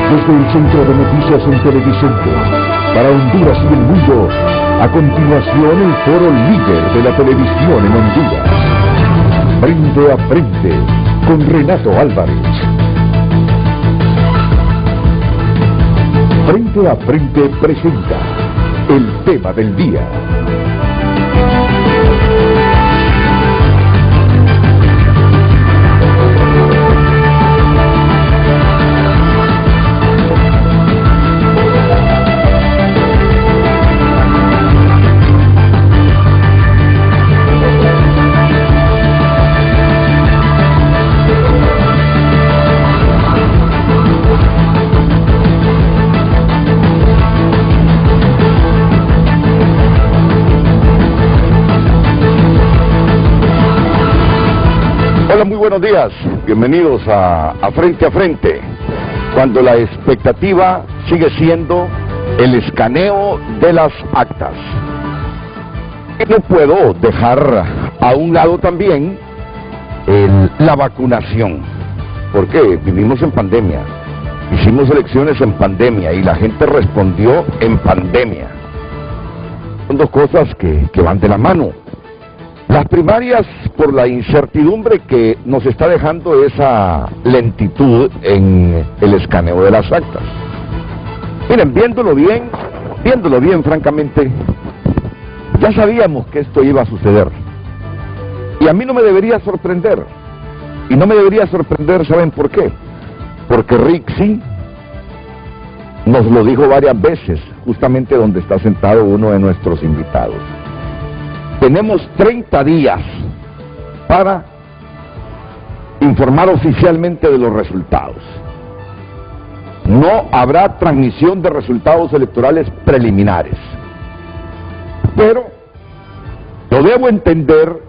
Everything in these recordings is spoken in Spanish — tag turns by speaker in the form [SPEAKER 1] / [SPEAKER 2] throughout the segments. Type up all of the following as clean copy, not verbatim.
[SPEAKER 1] Desde el Centro de Noticias en Televicentro, para Honduras y el mundo, a continuación el foro líder de la televisión en Honduras. Frente a Frente, con Renato Álvarez. Frente a Frente presenta el tema del día.
[SPEAKER 2] Hola, muy buenos días, bienvenidos a Frente, cuando la expectativa sigue siendo el escaneo de las actas. Y no puedo dejar a un lado también la vacunación, porque vivimos en pandemia, hicimos elecciones en pandemia y la gente respondió en pandemia. Son dos cosas que van de la mano. Las primarias, por la incertidumbre que nos está dejando esa lentitud en el escaneo de las actas. Miren, viéndolo bien, francamente, ya sabíamos que esto iba a suceder. Y a mí no me debería sorprender. Y no me debería sorprender, ¿saben por qué? Porque Rixi nos lo dijo varias veces, justamente donde está sentado uno de nuestros invitados. Tenemos 30 días para informar oficialmente de los resultados. No habrá transmisión de resultados electorales preliminares. Pero yo debo entender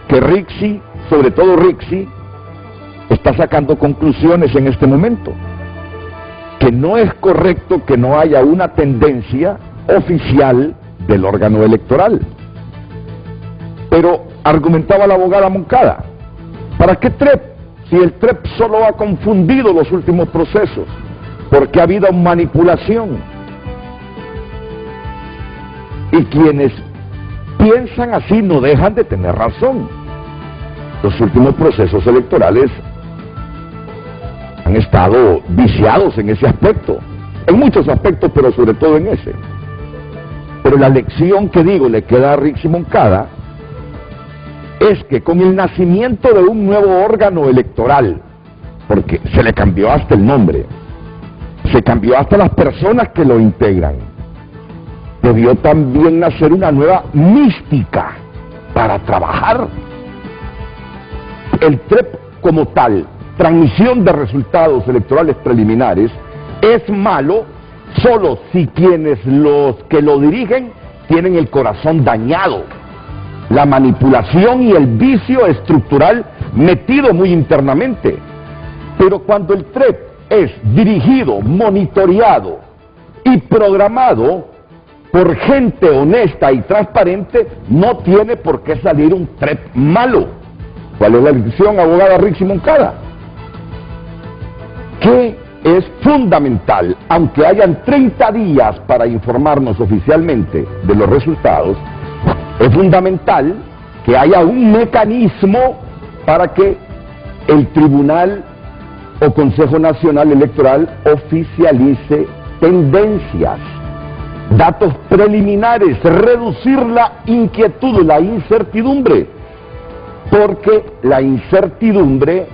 [SPEAKER 2] que Rixi, sobre todo Rixi, está sacando conclusiones en este momento. Que no es correcto que no haya una tendencia oficial del órgano electoral. Pero argumentaba la abogada Moncada, ¿para qué TREP? Si el TREP solo ha confundido los últimos procesos, porque ha habido manipulación. Y quienes piensan así no dejan de tener razón. Los últimos procesos electorales han estado viciados en ese aspecto, en muchos aspectos, pero sobre todo en ese. Pero la lección que digo le queda a Rixi Moncada es que con el nacimiento de un nuevo órgano electoral, porque se le cambió hasta el nombre, se cambió hasta las personas que lo integran, debió también nacer una nueva mística para trabajar. El TREP como tal, transmisión de resultados electorales preliminares, es malo solo si los que lo dirigen tienen el corazón dañado, la manipulación y el vicio estructural metido muy internamente. Pero cuando el TREP es dirigido, monitoreado y programado por gente honesta y transparente, no tiene por qué salir un TREP malo. ¿Cuál es la lección, abogada Rixi Moncada? Que es fundamental, aunque hayan 30 días para informarnos oficialmente de los resultados, es fundamental que haya un mecanismo para que el Tribunal o Consejo Nacional Electoral oficialice tendencias, datos preliminares, reducir la inquietud, la incertidumbre, porque la incertidumbre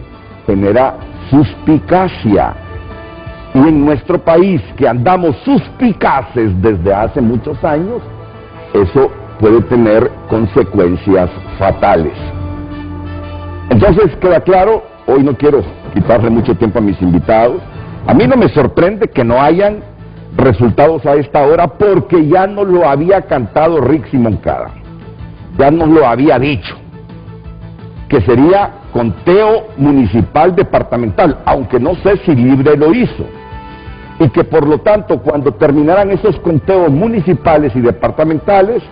[SPEAKER 2] genera suspicacia. Y en nuestro país, que andamos suspicaces desde hace muchos años, eso puede tener consecuencias fatales. Entonces, queda claro, hoy no quiero quitarle mucho tiempo a mis invitados. A mí no me sorprende que no hayan resultados a esta hora, porque ya nos lo había cantado Rixi Moncada. Ya nos lo había dicho, que sería conteo municipal departamental, aunque no sé si Libre lo hizo. Y que por lo tanto, cuando terminaran esos conteos municipales y departamentales,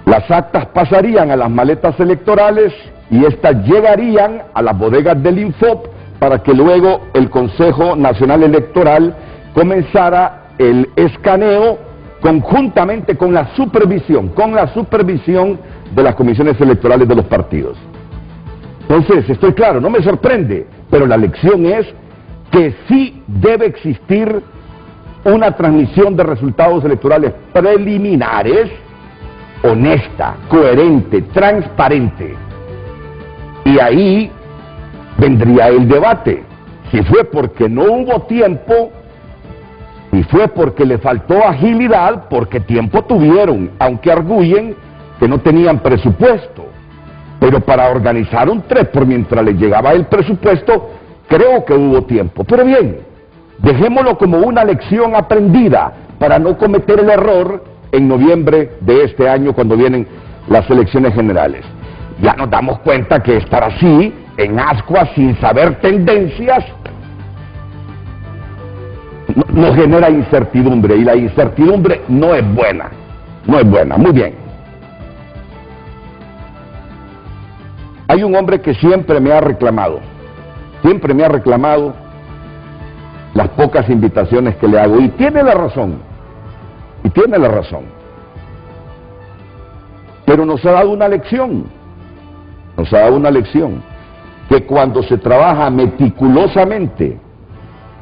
[SPEAKER 2] las actas pasarían a las maletas electorales y estas llegarían a las bodegas del Infop para que luego el Consejo Nacional Electoral comenzara el escaneo conjuntamente con la supervisión de las comisiones electorales de los partidos. Entonces, estoy claro, no me sorprende, pero la lección es que sí debe existir una transmisión de resultados electorales preliminares, honesta, coherente, transparente. Y ahí vendría el debate. Si fue porque no hubo tiempo, si fue porque le faltó agilidad, porque tiempo tuvieron, aunque arguyen que no tenían presupuesto. Pero para organizar un 3 por mientras les llegaba el presupuesto, creo que hubo tiempo. Pero bien, dejémoslo como una lección aprendida para no cometer el error en noviembre de este año cuando vienen las elecciones generales. Ya nos damos cuenta que estar así, en ascuas, sin saber tendencias, nos genera incertidumbre, y la incertidumbre no es buena, no es buena. Muy bien. Hay un hombre que siempre me ha reclamado las pocas invitaciones que le hago, y tiene la razón, pero nos ha dado una lección, que cuando se trabaja meticulosamente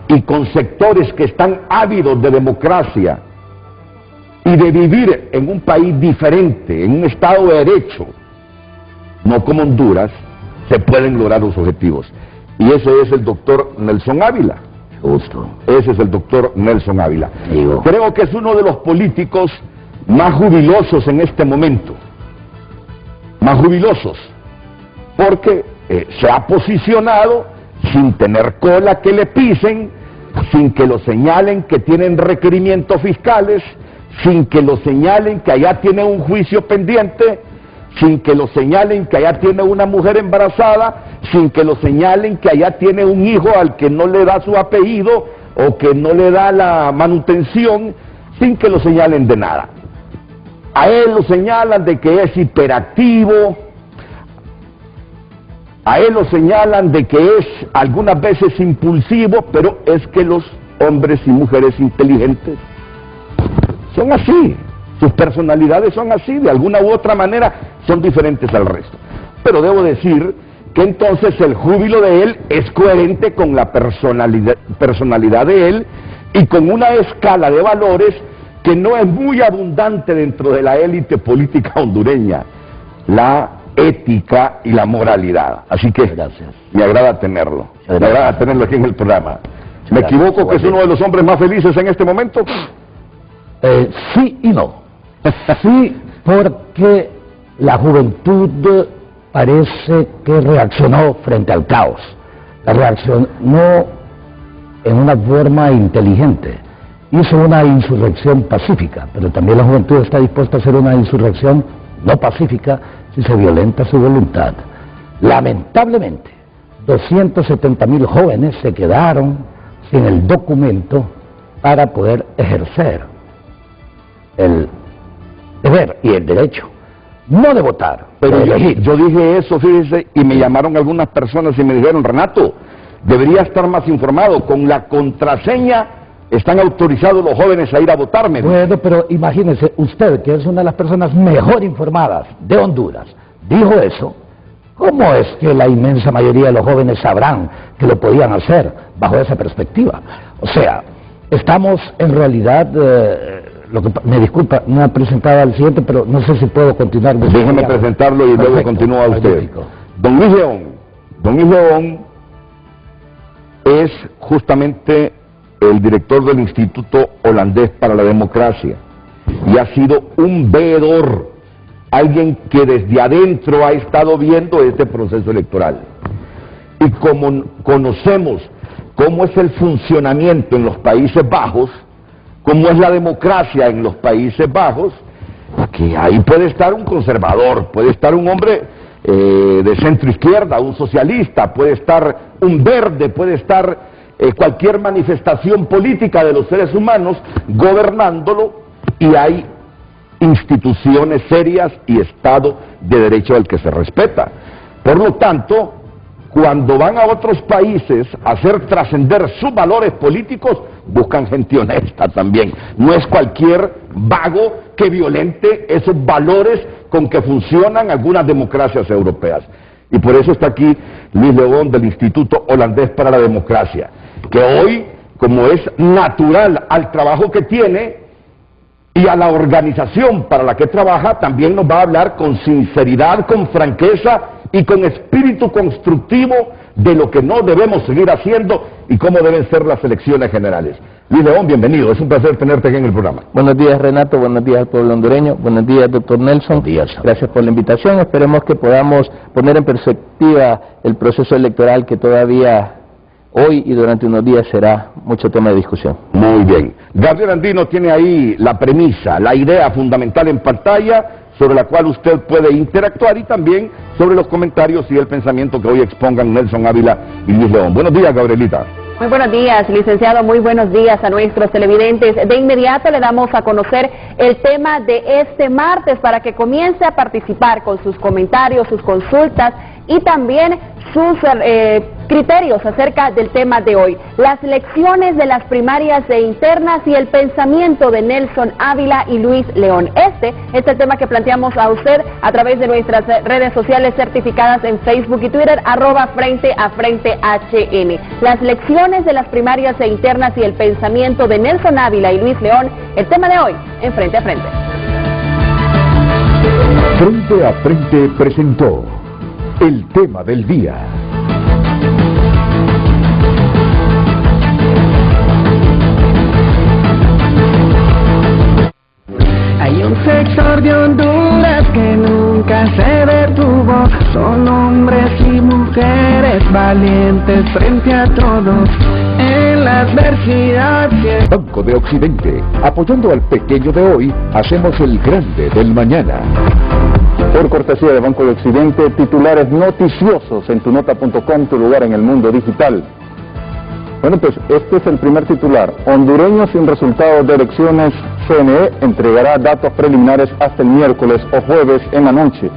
[SPEAKER 2] y con sectores que están ávidos de democracia y de vivir en un país diferente, en un Estado de Derecho, no como Honduras, se pueden lograr los objetivos. Y ese es el doctor Nelson Ávila.
[SPEAKER 3] Justo.
[SPEAKER 2] Ese es el doctor Nelson Ávila.
[SPEAKER 3] Digo.
[SPEAKER 2] Creo que es uno de los políticos más jubilosos en este momento. Más jubilosos. Porque se ha posicionado sin tener cola que le pisen, sin que lo señalen que tienen requerimientos fiscales, sin que lo señalen que allá tiene un juicio pendiente, sin que lo señalen que allá tiene una mujer embarazada, sin que lo señalen que allá tiene un hijo al que no le da su apellido o que no le da la manutención, sin que lo señalen de nada. A él lo señalan de que es hiperactivo, a él lo señalan de que es algunas veces impulsivo, pero es que los hombres y mujeres inteligentes son así. Sus personalidades son así, de alguna u otra manera son diferentes al resto. Pero debo decir que entonces el júbilo de él es coherente con la personalidad de él y con una escala de valores que no es muy abundante dentro de la élite política hondureña, la ética y la moralidad. Así que
[SPEAKER 3] gracias.
[SPEAKER 2] Me agrada tenerlo, me agrada tenerlo aquí en el programa. ¿Me equivoco que es uno de los hombres más felices en este momento?
[SPEAKER 3] Sí y no. Sí, porque la juventud parece que reaccionó frente al caos. La reaccionó en una forma inteligente. Hizo una insurrección pacífica, pero también la juventud está dispuesta a hacer una insurrección no pacífica si se violenta su voluntad. Lamentablemente, 270.000 jóvenes se quedaron sin el documento para poder ejercer el deber y el derecho, no de votar, pero de elegir.
[SPEAKER 2] Yo dije eso, fíjese, y me llamaron algunas personas y me dijeron, Renato, debería estar más informado, con la contraseña están autorizados los jóvenes a ir a votar.
[SPEAKER 3] Bueno, pero imagínese, usted, que es una de las personas mejor informadas de Honduras, dijo eso. ¿Cómo es que la inmensa mayoría de los jóvenes sabrán que lo podían hacer bajo esa perspectiva? O sea, estamos en realidad, me disculpa, no ha presentado al siguiente, pero no sé si puedo continuar.
[SPEAKER 2] Déjeme presentarlo y luego continúa usted. Don Luis León es justamente el director del Instituto Holandés para la Democracia y ha sido un veedor, alguien que desde adentro ha estado viendo este proceso electoral. Y como conocemos cómo es el funcionamiento en los Países Bajos, cómo es la democracia en los Países Bajos, que ahí puede estar un conservador, puede estar un hombre de centro izquierda, un socialista, puede estar un verde, puede estar cualquier manifestación política de los seres humanos gobernándolo, y hay instituciones serias y Estado de Derecho al que se respeta. Por lo tanto, cuando van a otros países a hacer trascender sus valores políticos, buscan gente honesta también. No es cualquier vago que violente esos valores con que funcionan algunas democracias europeas. Y por eso está aquí Luis León del Instituto Holandés para la Democracia, que hoy, como es natural al trabajo que tiene y a la organización para la que trabaja, también nos va a hablar con sinceridad, con franqueza y con espíritu constructivo de lo que no debemos seguir haciendo y cómo deben ser las elecciones generales. Luis León, bienvenido, es un placer tenerte aquí en el programa.
[SPEAKER 4] Buenos días, Renato, buenos días al pueblo hondureño, buenos días, doctor Nelson.
[SPEAKER 3] Buenos días.
[SPEAKER 4] Gracias por la invitación, esperemos que podamos poner en perspectiva el proceso electoral que todavía hoy y durante unos días será mucho tema de discusión.
[SPEAKER 2] Muy bien. Gabriel Andino tiene ahí la premisa, la idea fundamental en pantalla, sobre la cual usted puede interactuar y también sobre los comentarios y el pensamiento que hoy expongan Nelson Ávila y Luis León. Buenos días, Gabrielita.
[SPEAKER 5] Muy buenos días, licenciado, muy buenos días a nuestros televidentes. De inmediato le damos a conocer el tema de este martes para que comience a participar con sus comentarios, sus consultas y también sus criterios acerca del tema de hoy. Las lecciones de las primarias e internas y el pensamiento de Nelson Ávila y Luis León. Este es el tema que planteamos a usted a través de nuestras redes sociales certificadas en Facebook y Twitter, @Frente a Frente HN. Las lecciones de las primarias e internas y el pensamiento de Nelson Ávila y Luis León, el tema de hoy en Frente a Frente.
[SPEAKER 1] Frente a Frente presentó el tema del día.
[SPEAKER 6] Hay un sector de Honduras que nunca se detuvo. Son hombres y mujeres valientes frente a todos. En la adversidad
[SPEAKER 1] Banco de Occidente, apoyando al pequeño de hoy, hacemos el grande del mañana.
[SPEAKER 7] Por cortesía de Banco de Occidente, titulares noticiosos en tunota.com, tu lugar en el mundo digital. Bueno, pues este es el primer titular. Hondureños sin resultados de elecciones, CNE entregará datos preliminares hasta el miércoles o jueves en la noche.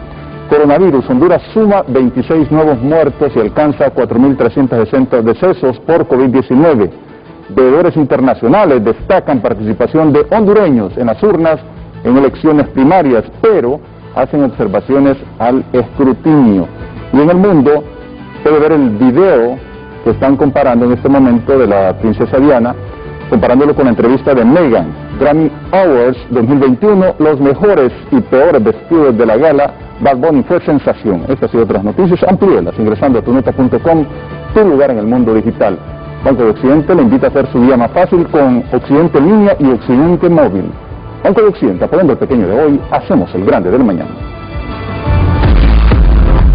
[SPEAKER 7] Coronavirus, Honduras suma 26 nuevos muertos y alcanza 4.360 decesos por COVID-19. Veedores internacionales destacan participación de hondureños en las urnas en elecciones primarias, pero hacen observaciones al escrutinio. Y en el mundo puede ver el video que están comparando en este momento de la princesa Diana, comparándolo con la entrevista de Meghan. Grammy Awards 2021, los mejores y peores vestidos de la gala, Bad Bunny fue sensación. Estas y otras noticias, amplíelas ingresando a tunota.com, tu lugar en el mundo digital. Banco de Occidente le invita a hacer su día más fácil con Occidente en línea y Occidente móvil. Banco de Occidente, apoyando al pequeño de hoy, hacemos el grande del mañana.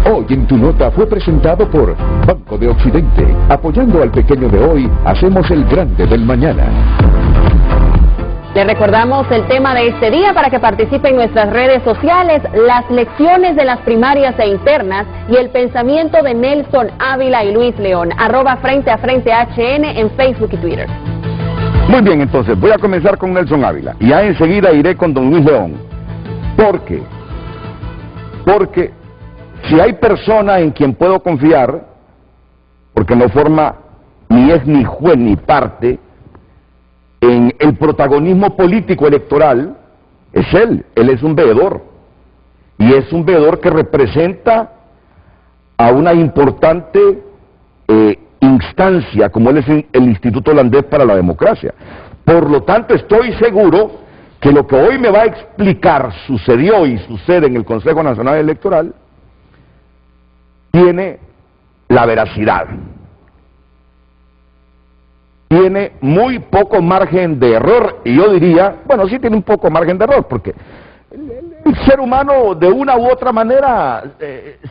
[SPEAKER 1] Hoy en Tu Nota fue presentado por Banco de Occidente, apoyando al pequeño de hoy, hacemos el grande del mañana.
[SPEAKER 5] Le recordamos el tema de este día para que participe en nuestras redes sociales, las lecciones de las primarias e internas y el pensamiento de Nelson Ávila y Luis León, @Frente a Frente HN en Facebook y Twitter.
[SPEAKER 2] Muy bien, entonces voy a comenzar con Nelson Ávila y ya enseguida iré con don Luis León. ¿Por qué? Porque si hay persona en quien puedo confiar, porque no forma ni es ni juez ni parte en el protagonismo político electoral, es él es un veedor, y es un veedor que representa a una importante instancia como él es el Instituto Holandés para la Democracia. Por lo tanto, estoy seguro que lo que hoy me va a explicar sucedió y sucede en el Consejo Nacional Electoral tiene la veracidad, tiene muy poco margen de error, y yo diría, bueno, sí tiene un poco margen de error, porque el ser humano de una u otra manera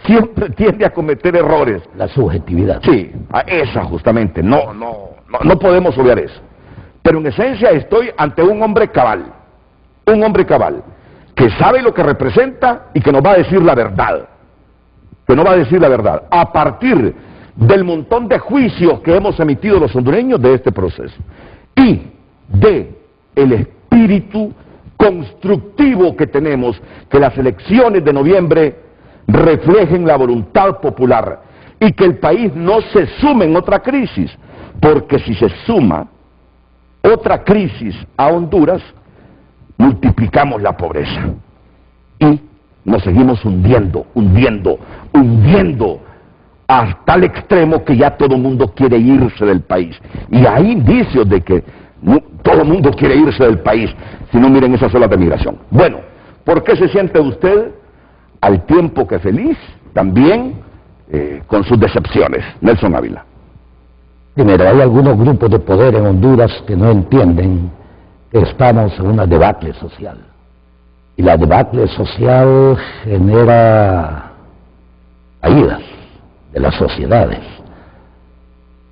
[SPEAKER 2] siempre tiende a cometer errores.
[SPEAKER 3] La subjetividad.
[SPEAKER 2] Sí, esa justamente, no podemos obviar eso. Pero en esencia estoy ante un hombre cabal, que sabe lo que representa y que nos va a decir la verdad. A partir del montón de juicios que hemos emitido los hondureños de este proceso y de el espíritu constructivo que tenemos, que las elecciones de noviembre reflejen la voluntad popular, y que el país no se sume en otra crisis, porque si se suma otra crisis a Honduras, multiplicamos la pobreza y nos seguimos hundiendo hasta tal extremo que ya todo el mundo quiere irse del país. Y hay indicios de que todo el mundo quiere irse del país, si no miren esas olas de migración. Bueno, ¿por qué se siente usted al tiempo que feliz? También con sus decepciones. Nelson Ávila.
[SPEAKER 3] Primero, hay algunos grupos de poder en Honduras que no entienden que estamos en una debacle social. Y la debacle social genera caídas de las sociedades.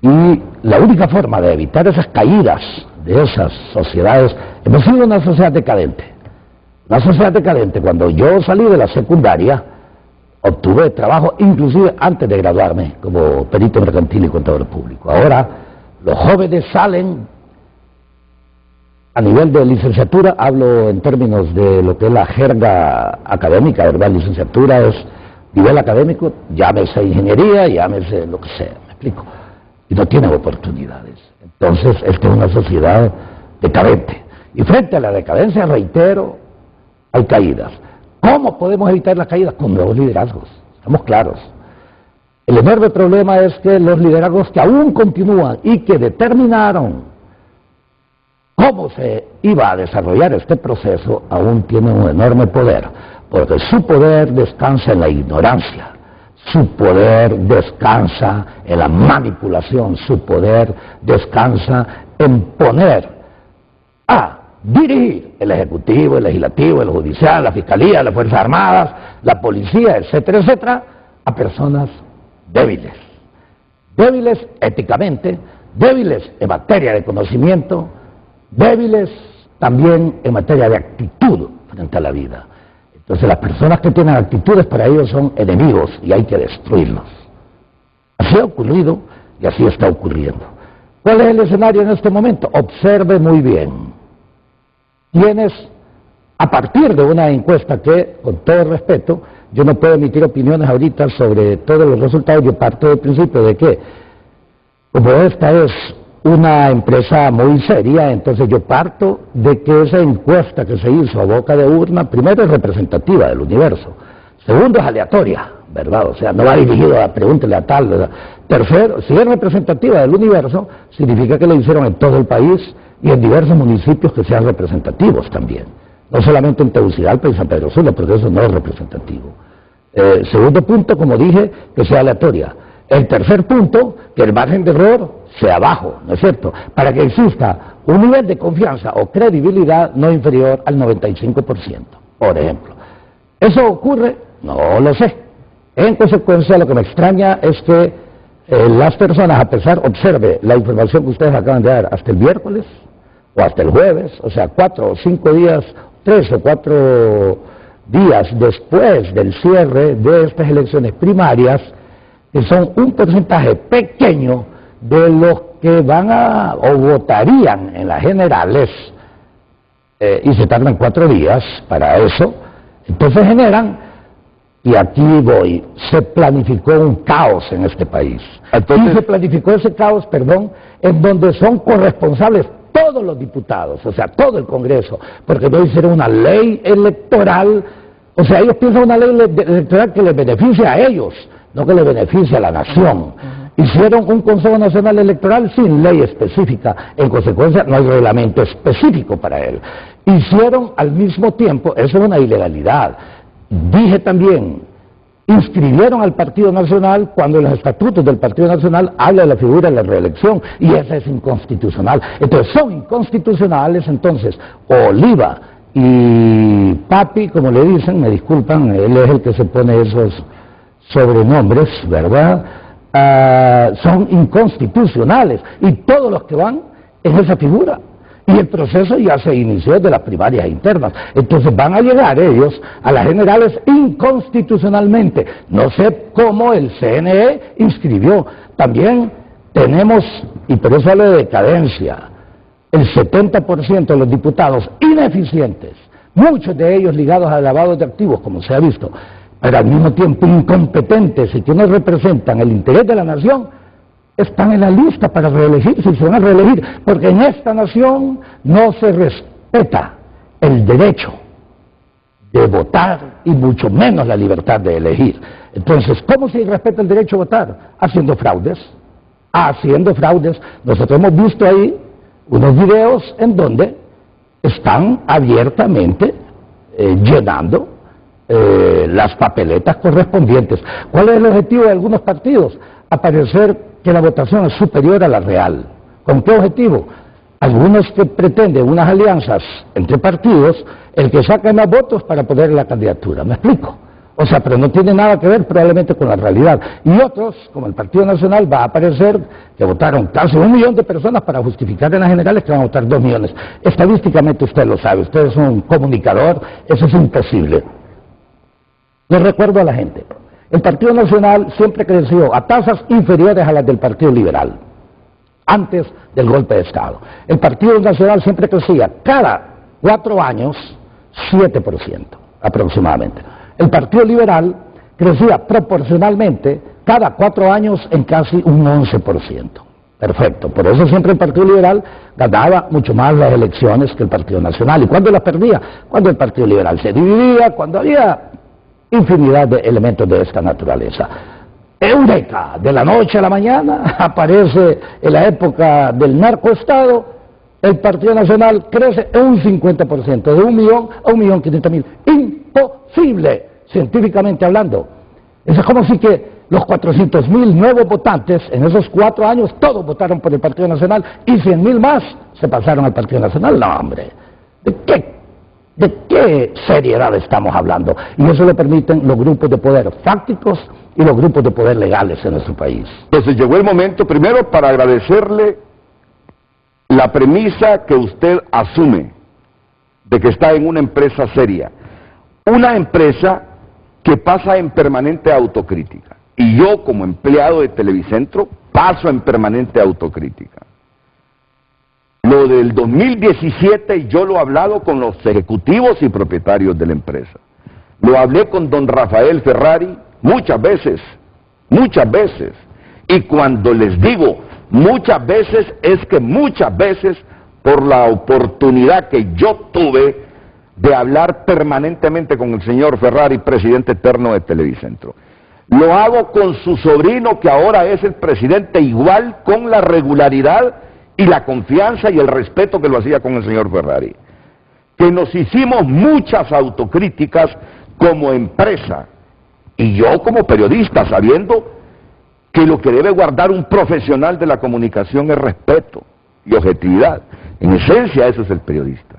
[SPEAKER 3] Y la única forma de evitar esas caídas de esas sociedades, hemos sido una sociedad decadente. Una sociedad decadente. Cuando yo salí de la secundaria, obtuve trabajo inclusive antes de graduarme como perito mercantil y contador público. Ahora los jóvenes salen a nivel de licenciatura, hablo en términos de lo que es la jerga académica, ¿verdad? Licenciatura es nivel académico, llámese ingeniería, llámese lo que sea, me explico, y no tienen oportunidades. Entonces esta es una sociedad decadente, y frente a la decadencia, reitero, hay caídas. ¿Cómo podemos evitar las caídas? Con nuevos liderazgos, estamos claros. El enorme problema es que los liderazgos que aún continúan y que determinaron cómo se iba a desarrollar este proceso aún tienen un enorme poder, porque su poder descansa en la ignorancia, su poder descansa en la manipulación, su poder descansa en poner a dirigir el Ejecutivo, el Legislativo, el Judicial, la Fiscalía, las Fuerzas Armadas, la Policía, etcétera, etcétera, a personas débiles. Débiles éticamente, débiles en materia de conocimiento, débiles también en materia de actitud frente a la vida. Entonces las personas que tienen actitudes para ellos son enemigos y hay que destruirlos. Así ha ocurrido y así está ocurriendo. ¿Cuál es el escenario en este momento? Observe muy bien. Tienes, a partir de una encuesta que, con todo respeto, yo no puedo emitir opiniones ahorita sobre todos los resultados, yo parto del principio de que, como esta es una empresa muy seria, entonces yo parto de que esa encuesta que se hizo a boca de urna, primero es representativa del universo, segundo es aleatoria, ¿verdad? O sea, no va dirigido a pregúntele a tal, ¿verdad? Tercero, si es representativa del universo, significa que lo hicieron en todo el país y en diversos municipios que sean representativos también. No solamente en Tegucigalpa y San Pedro Sula, porque eso no es representativo. Segundo punto, como dije, que sea aleatoria. El tercer punto, que el margen de error sea bajo, ¿no es cierto? Para que exista un nivel de confianza o credibilidad no inferior al 95%, por ejemplo. ¿Eso ocurre? No lo sé. En consecuencia, lo que me extraña es que las personas, a pesar, observe la información que ustedes acaban de dar hasta el miércoles o hasta el jueves, o sea, 4 o 5 días, 3 o 4 días después del cierre de estas elecciones primarias, que son un porcentaje pequeño de los que van a o votarían en las generales, y se tardan 4 días para eso, entonces generan, y aquí voy, se planificó un caos en este país. Entonces, y se planificó ese caos, en donde son corresponsables todos los diputados, o sea, todo el Congreso, porque no hicieron una ley electoral, o sea, ellos piensan una ley electoral que les beneficie a ellos, no que les beneficie a la nación. Hicieron un Consejo Nacional Electoral sin ley específica, en consecuencia no hay reglamento específico para él. Hicieron al mismo tiempo, eso es una ilegalidad. Dije también, inscribieron al Partido Nacional cuando en los estatutos del Partido Nacional habla de la figura de la reelección, y esa es inconstitucional. Entonces son inconstitucionales, entonces Oliva y Papi, como le dicen, me disculpan, él es el que se pone esos sobrenombres, ¿verdad? Son inconstitucionales, y todos los que van en esa figura. Y el proceso ya se inició desde las primarias internas. Entonces van a llegar ellos a las generales inconstitucionalmente. No sé cómo el CNE inscribió. También tenemos, y por eso hablo de decadencia, el 70% de los diputados ineficientes, muchos de ellos ligados a lavado de activos, como se ha visto, pero al mismo tiempo incompetentes y que no representan el interés de la nación, están en la lista para reelegirse y se van a reelegir, porque en esta nación no se respeta el derecho de votar y mucho menos la libertad de elegir. Entonces, ¿cómo se respeta el derecho a votar? Haciendo fraudes. Haciendo fraudes. Nosotros hemos visto ahí unos videos en donde están abiertamente llenando las papeletas correspondientes. ¿Cuál es el objetivo de algunos partidos? Aparecer que la votación es superior a la real. ¿Con qué objetivo? Algunos que pretenden unas alianzas entre partidos, el que saca más votos para poner la candidatura. ¿Me explico? O sea, pero no tiene nada que ver probablemente con la realidad. Y otros, como el Partido Nacional, va a aparecer que votaron casi 1 millón de personas para justificar en las generales que van a votar 2 millones. Estadísticamente usted lo sabe, usted es un comunicador, eso es imposible. Les recuerdo a la gente, el Partido Nacional siempre creció a tasas inferiores a las del Partido Liberal, antes del golpe de Estado. El Partido Nacional siempre crecía cada 4 años 7% aproximadamente. El Partido Liberal crecía proporcionalmente cada 4 años en casi un 11%. Perfecto, por eso siempre el Partido Liberal ganaba mucho más las elecciones que el Partido Nacional. ¿Y cuándo las perdía? Cuando el Partido Liberal se dividía, cuando había infinidad de elementos de esta naturaleza. ¡Eureka! De la noche a la mañana aparece en la época del narcoestado, el Partido Nacional crece en un 50%, de 1 millón a 1.500.000. ¡Imposible! Científicamente hablando. Eso es como si que los 400.000 nuevos votantes en esos 4 años todos votaron por el Partido Nacional y 100.000 más se pasaron al Partido Nacional. No, hombre. ¿De qué seriedad estamos hablando? Y eso lo permiten los grupos de poder fácticos y los grupos de poder legales en nuestro país.
[SPEAKER 2] Entonces llegó el momento primero para agradecerle la premisa que usted asume de que está en una empresa seria. Una empresa que pasa en permanente autocrítica. Y yo como empleado de Televicentro paso en permanente autocrítica. Lo del 2017 yo lo he hablado con los ejecutivos y propietarios de la empresa. Lo hablé con don Rafael Ferrari muchas veces. Y cuando les digo muchas veces, es que muchas veces por la oportunidad que yo tuve de hablar permanentemente con el señor Ferrari, presidente eterno de Televicentro. Lo hago con su sobrino, que ahora es el presidente, igual con la regularidad y la confianza y el respeto que lo hacía con el señor Ferrari. Que nos hicimos muchas autocríticas como empresa y yo como periodista, sabiendo que lo que debe guardar un profesional de la comunicación es respeto y objetividad. En esencia eso es el periodista.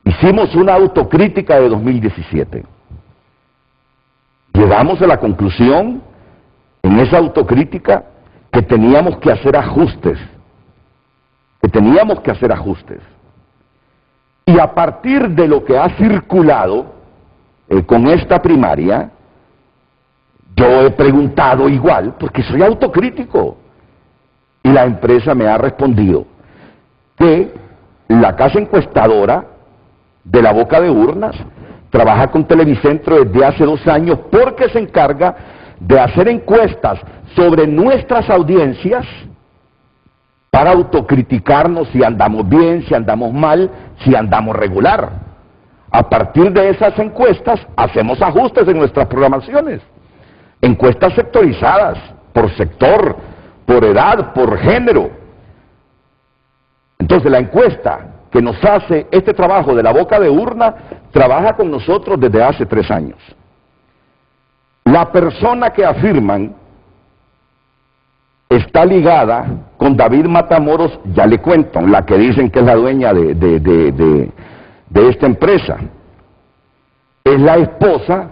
[SPEAKER 2] Hicimos una autocrítica de 2017. Llegamos a la conclusión en esa autocrítica que teníamos que hacer ajustes. Y a partir de lo que ha circulado con esta primaria, yo he preguntado igual, porque soy autocrítico, y la empresa me ha respondido que la casa encuestadora de la Boca de Urnas trabaja con Televicentro desde hace 2 años porque se encarga de hacer encuestas sobre nuestras audiencias para autocriticarnos si andamos bien, si andamos mal, si andamos regular. A partir de esas encuestas hacemos ajustes en nuestras programaciones. Encuestas sectorizadas, por sector, por edad, por género. Entonces la encuesta que nos hace este trabajo de la Boca de Urna trabaja con nosotros desde hace 3 años. La persona que afirman está ligada con David Matamoros, ya le cuento, la que dicen que es la dueña de esta empresa. Es la esposa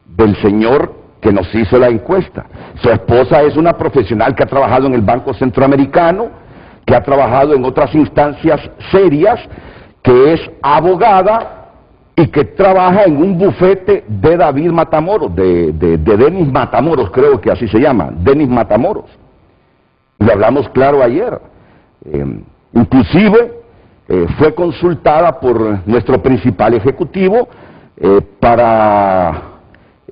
[SPEAKER 2] del señor que nos hizo la encuesta. Su esposa es una profesional que ha trabajado en el Banco Centroamericano, que ha trabajado en otras instancias serias, que es abogada y que trabaja en un bufete de David Matamoros, de Denis Matamoros, creo que así se llama, Denis Matamoros. Y hablamos claro ayer. Inclusive fue consultada por nuestro principal ejecutivo para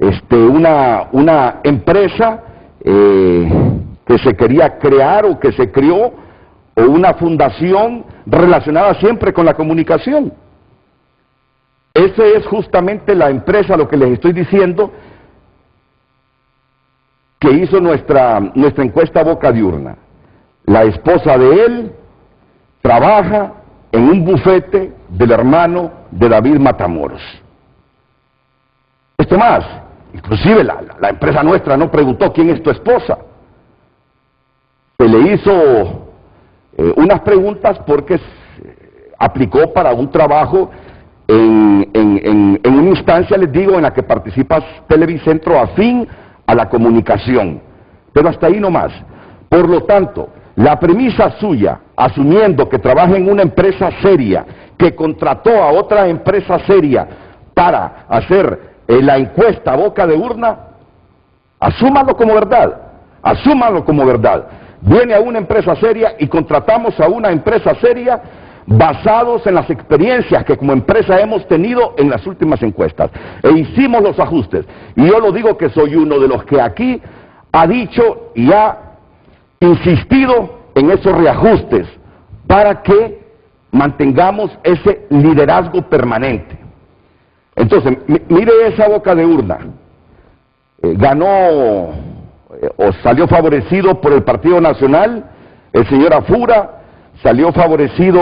[SPEAKER 2] una empresa que se quería crear o que se creó, o una fundación relacionada siempre con la comunicación. Esa es justamente la empresa, lo que les estoy diciendo, que hizo nuestra encuesta Boca Diurna. La esposa de él trabaja en un bufete del hermano de David Matamoros. Esto más, inclusive la empresa nuestra no preguntó quién es tu esposa. Se le hizo unas preguntas porque aplicó para un trabajo en una instancia, les digo, en la que participa Televicentro afín a la comunicación. Pero hasta ahí nomás. Por lo tanto, la premisa suya, asumiendo que trabaja en una empresa seria, que contrató a otra empresa seria para hacer la encuesta Boca de Urna, asúmalo como verdad, asúmalo como verdad. Viene a una empresa seria y contratamos a una empresa seria basados en las experiencias que como empresa hemos tenido en las últimas encuestas. E hicimos los ajustes. Y yo lo digo que soy uno de los que aquí ha dicho y ha insistido en esos reajustes para que mantengamos ese liderazgo permanente. Entonces, mire esa Boca de Urna. Ganó o salió favorecido por el Partido Nacional el señor Afura, salió favorecido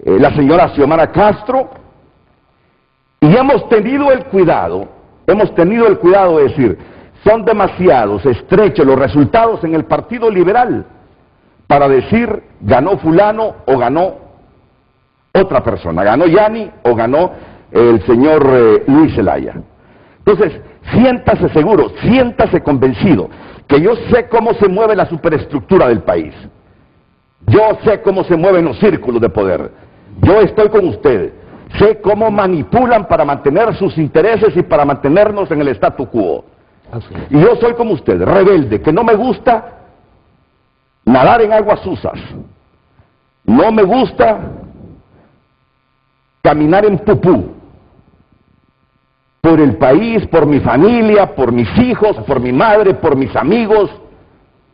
[SPEAKER 2] la señora Xiomara Castro, y hemos tenido el cuidado de decir, son demasiados estrechos los resultados en el Partido Liberal para decir ganó fulano o ganó otra persona, ganó Yani o ganó el señor Luis Zelaya. Entonces, siéntase seguro, siéntase convencido, que yo sé cómo se mueve la superestructura del país. Yo sé cómo se mueven los círculos de poder. Yo estoy con ustedes. Sé cómo manipulan para mantener sus intereses y para mantenernos en el statu quo. Y yo soy como ustedes, rebelde, que no me gusta nadar en aguas susas. No me gusta caminar en pupú. Por el país, por mi familia, por mis hijos, por mi madre, por mis amigos,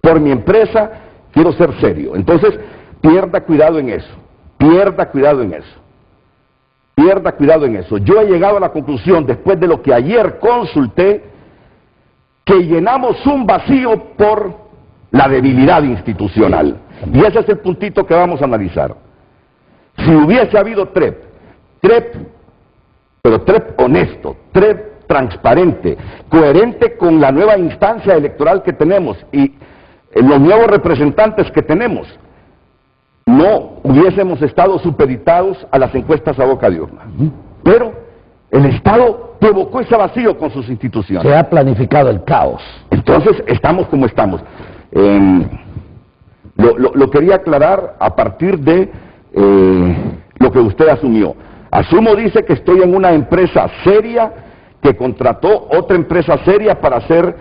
[SPEAKER 2] por mi empresa, quiero ser serio. Entonces, pierda cuidado en eso, pierda cuidado en eso, pierda cuidado en eso. Yo he llegado a la conclusión, después de lo que ayer consulté, que llenamos un vacío por la debilidad institucional. Y ese es el puntito que vamos a analizar. Si hubiese habido pero TREP honesto, TREP transparente, coherente con la nueva instancia electoral que tenemos y los nuevos representantes que tenemos, no hubiésemos estado supeditados a las encuestas a Boca de Urna. Pero el Estado provocó ese vacío con sus instituciones.
[SPEAKER 3] Se ha planificado el caos.
[SPEAKER 2] Entonces estamos como estamos. Lo quería aclarar a partir de lo que usted asumió. Asumo, dice, que estoy en una empresa seria que contrató otra empresa seria para hacer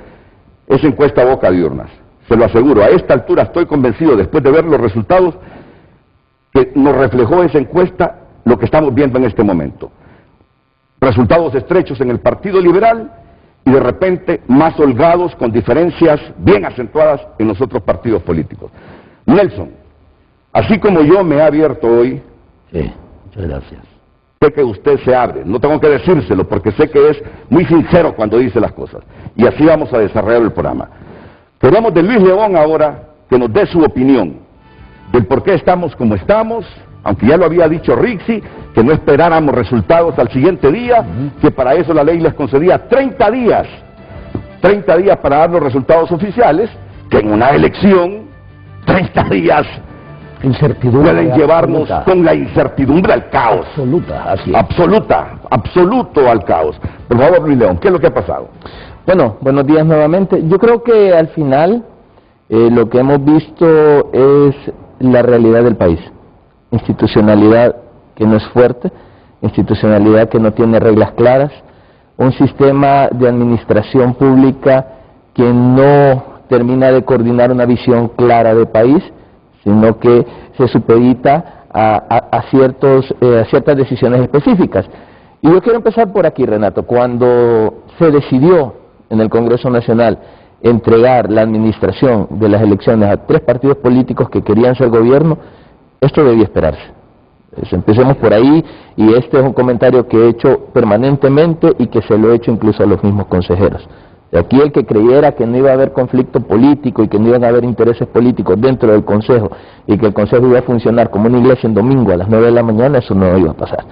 [SPEAKER 2] esa encuesta Boca de Urnas. Se lo aseguro, a esta altura estoy convencido, después de ver los resultados, que nos reflejó esa encuesta lo que estamos viendo en este momento. Resultados estrechos en el Partido Liberal y de repente más holgados con diferencias bien acentuadas en los otros partidos políticos. Nelson, así como yo me he abierto hoy,
[SPEAKER 3] Sí, muchas gracias.
[SPEAKER 2] sé que usted se abre, no tengo que decírselo porque sé que es muy sincero cuando dice las cosas. Y así vamos a desarrollar el programa. Queremos de Luis León ahora que nos dé su opinión del por qué estamos como estamos, aunque ya lo había dicho Rixi, que no esperáramos resultados al siguiente día, que para eso la ley les concedía 30 días para dar los resultados oficiales, que en una elección 30 días
[SPEAKER 3] Incertidumbre
[SPEAKER 2] pueden llevarnos
[SPEAKER 3] absoluta.
[SPEAKER 2] con la incertidumbre al caos.
[SPEAKER 3] Absoluta, así es.
[SPEAKER 2] Absoluto al caos. Por favor, Luis León, ¿qué es lo que ha pasado?
[SPEAKER 4] Bueno, buenos días nuevamente. Yo creo que al final lo que hemos visto es la realidad del país. Institucionalidad que no es fuerte, institucionalidad que no tiene reglas claras, un sistema de administración pública que no termina de coordinar una visión clara de país, sino que se supedita a ciertas decisiones específicas. Y yo quiero empezar por aquí, Renato. Cuando se decidió en el Congreso Nacional entregar la administración de las elecciones a 3 partidos políticos que querían ser gobierno, esto debía esperarse. Empecemos por ahí, y este es un comentario que he hecho permanentemente y que se lo he hecho incluso a los mismos consejeros. Aquí el que creyera que no iba a haber conflicto político y que no iban a haber intereses políticos dentro del Consejo y que el Consejo iba a funcionar como una iglesia en domingo a las 9 de la mañana, eso no iba a pasar.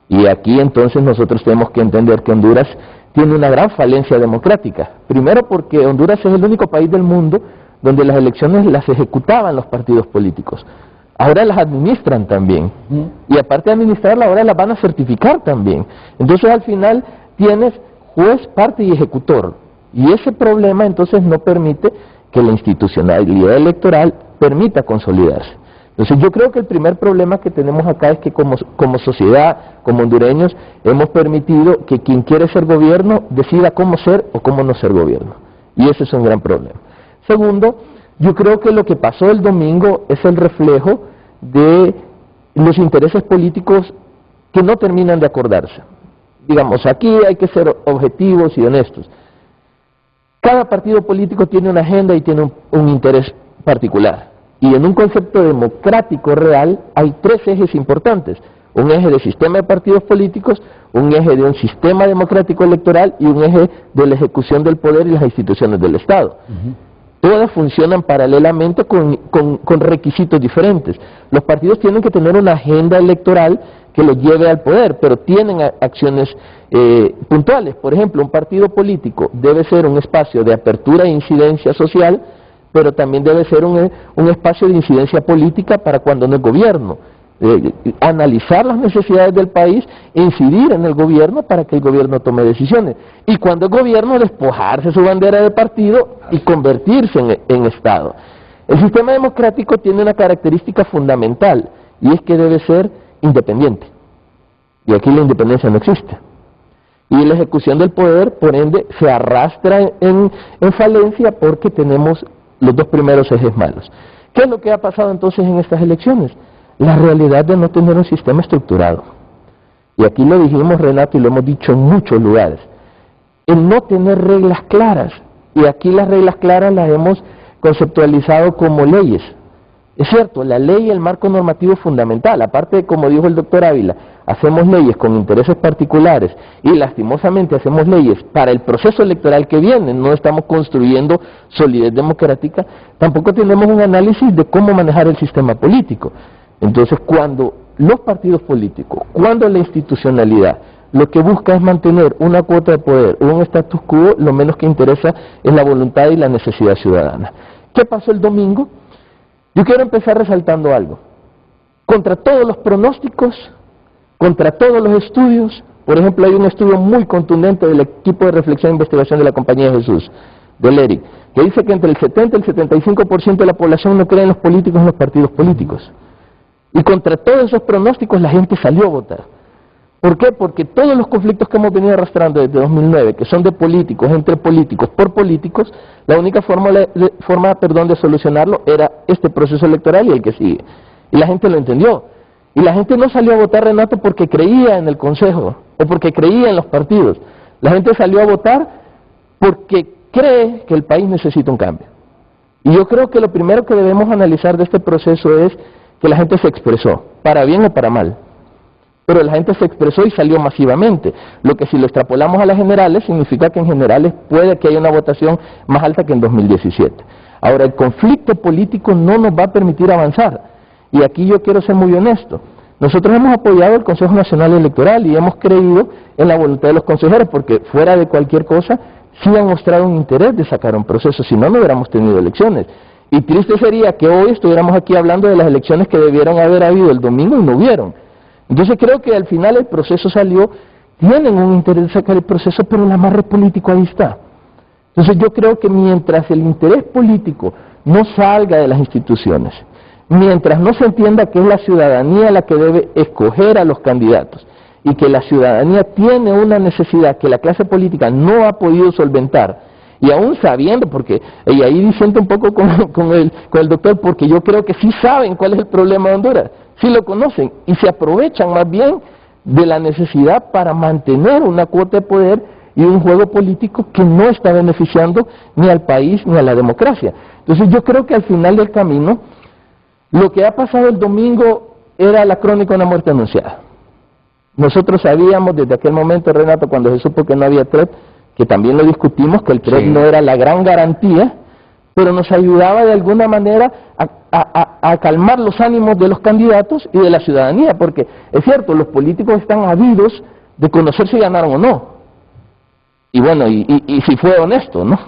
[SPEAKER 4] Y aquí entonces nosotros tenemos que entender que Honduras tiene una gran falencia democrática. Primero porque Honduras es el único país del mundo donde las elecciones las ejecutaban los partidos políticos. Ahora las administran también. Y aparte de administrarlas, ahora las van a certificar también. Entonces al final tienes juez, parte y ejecutor. Y ese problema entonces no permite que la institucionalidad electoral permita consolidarse. Entonces yo creo que el primer problema que tenemos acá es que como sociedad, como hondureños, hemos permitido que quien quiere ser gobierno decida cómo ser o cómo no ser gobierno. Y ese es un gran problema. Segundo, yo creo que lo que pasó el domingo es el reflejo de los intereses políticos que no terminan de acordarse. Digamos, aquí hay que ser objetivos y honestos. Cada partido político tiene una agenda y tiene un interés particular. Y en un concepto democrático real hay 3 ejes importantes. Un eje de sistema de partidos políticos, un eje de un sistema democrático electoral y un eje de la ejecución del poder y las instituciones del Estado. Todas funcionan paralelamente con requisitos diferentes. Los partidos tienen que tener una agenda electoral que los lleve al poder, pero tienen acciones puntuales. Por ejemplo, un partido político debe ser un espacio de apertura e incidencia social, pero también debe ser un espacio de incidencia política para cuando no es gobierno. Analizar las necesidades del país, incidir en el gobierno para que el gobierno tome decisiones. Y cuando es gobierno, despojarse su bandera de partido y convertirse en Estado. El sistema democrático tiene una característica fundamental, y es que debe ser independiente. Y aquí la independencia no existe. Y la ejecución del poder, por ende, se arrastra en falencia porque tenemos los 2 primeros ejes malos. ¿Qué es lo que ha pasado entonces en estas elecciones? La realidad de no tener un sistema estructurado. Y aquí lo dijimos, Renato, y lo hemos dicho en muchos lugares. El no tener reglas claras. Y aquí las reglas claras las hemos conceptualizado como leyes. Es cierto, la ley y el marco normativo es fundamental. Aparte de, como dijo el doctor Ávila, hacemos leyes con intereses particulares y lastimosamente hacemos leyes para el proceso electoral que viene, no estamos construyendo solidez democrática, tampoco tenemos un análisis de cómo manejar el sistema político. Entonces, cuando los partidos políticos, cuando la institucionalidad lo que busca es mantener una cuota de poder o un status quo, lo menos que interesa es la voluntad y la necesidad ciudadana. ¿Qué pasó el domingo? Yo quiero empezar resaltando algo. Contra todos los pronósticos, contra todos los estudios, por ejemplo, hay un estudio muy contundente del equipo de reflexión e investigación de la Compañía de Jesús, del ERIC, que dice que entre el 70 y el 75% de la población no cree en los políticos y en los partidos políticos. Y contra todos esos pronósticos la gente salió a votar. ¿Por qué? Porque todos los conflictos que hemos venido arrastrando desde 2009, que son de políticos, entre políticos, por políticos, la única forma de solucionarlo era este proceso electoral y el que sigue. Y la gente lo entendió. Y la gente no salió a votar, Renato, porque creía en el Consejo o porque creía en los partidos. La gente salió a votar porque cree que el país necesita un cambio. Y yo creo que lo primero que debemos analizar de este proceso es que la gente se expresó, para bien o para mal. Pero la gente se expresó y salió masivamente, lo que si lo extrapolamos a las generales, significa que en generales puede que haya una votación más alta que en 2017. Ahora, el conflicto político no nos va a permitir avanzar, y aquí yo quiero ser muy honesto. Nosotros hemos apoyado el Consejo Nacional Electoral y hemos creído en la voluntad de los consejeros, porque fuera de cualquier cosa, sí han mostrado un interés de sacar un proceso, si no, no hubiéramos tenido elecciones. Y triste sería que hoy estuviéramos aquí hablando de las elecciones que debieron haber habido el domingo y no hubieron. Entonces creo que al final el proceso salió, tienen un interés de sacar el proceso, pero el amarre político ahí está. Entonces yo creo que mientras el interés político no salga de las instituciones, mientras no se entienda que es la ciudadanía la que debe escoger a los candidatos y que la ciudadanía tiene una necesidad que la clase política no ha podido solventar, y aún sabiendo, porque, y ahí diciendo un poco con el doctor, porque yo creo que sí saben cuál es el problema de Honduras, sí lo conocen y se aprovechan más bien de la necesidad para mantener una cuota de poder y un juego político que no está beneficiando ni al país ni a la democracia. Entonces yo creo que al final del camino, lo que ha pasado el domingo era la crónica de una muerte anunciada. Nosotros sabíamos desde aquel momento, Renato, cuando se supo que no había TREP, que también lo discutimos, que el TREP no era la gran garantía, pero nos ayudaba de alguna manera a calmar los ánimos de los candidatos y de la ciudadanía, porque es cierto, los políticos están ávidos de conocer si ganaron o no, y bueno, y si fue honesto, ¿no?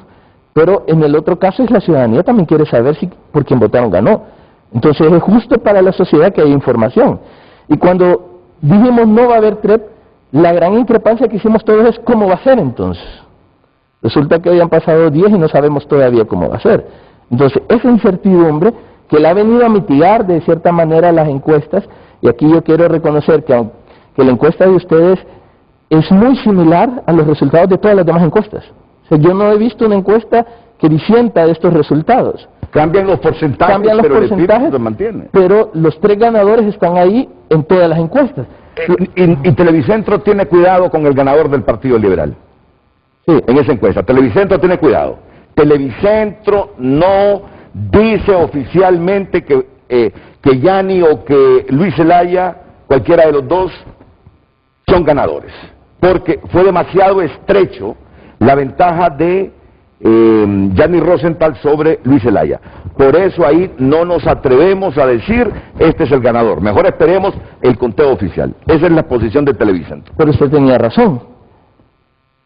[SPEAKER 4] Pero en el otro caso es la ciudadanía también quiere saber si por quien votaron ganó. Entonces es justo para la sociedad que haya información. Y cuando dijimos no va a haber TREP, la gran increpancia que hicimos todos es cómo va a ser entonces. Resulta que hoy han pasado 10 y no sabemos todavía cómo va a ser. Entonces, esa incertidumbre que la ha venido a mitigar de cierta manera las encuestas, y aquí yo quiero reconocer que la encuesta de ustedes es muy similar a los resultados de todas las demás encuestas. O sea, yo no he visto una encuesta que disienta de estos resultados.
[SPEAKER 2] Cambian los porcentajes, pero el espíritu se mantiene.
[SPEAKER 4] Pero los 3 ganadores están ahí en todas las encuestas.
[SPEAKER 2] Y Televicentro tiene cuidado con el ganador del Partido Liberal. Sí, en esa encuesta. Televicentro tiene cuidado. Televicentro no dice oficialmente que Yanni o que Luis Zelaya, cualquiera de los dos, son ganadores. Porque fue demasiado estrecho la ventaja de Yanni Rosenthal sobre Luis Zelaya. Por eso ahí no nos atrevemos a decir este es el ganador. Mejor esperemos el conteo oficial. Esa es la posición de Televicentro.
[SPEAKER 4] Pero usted tenía razón.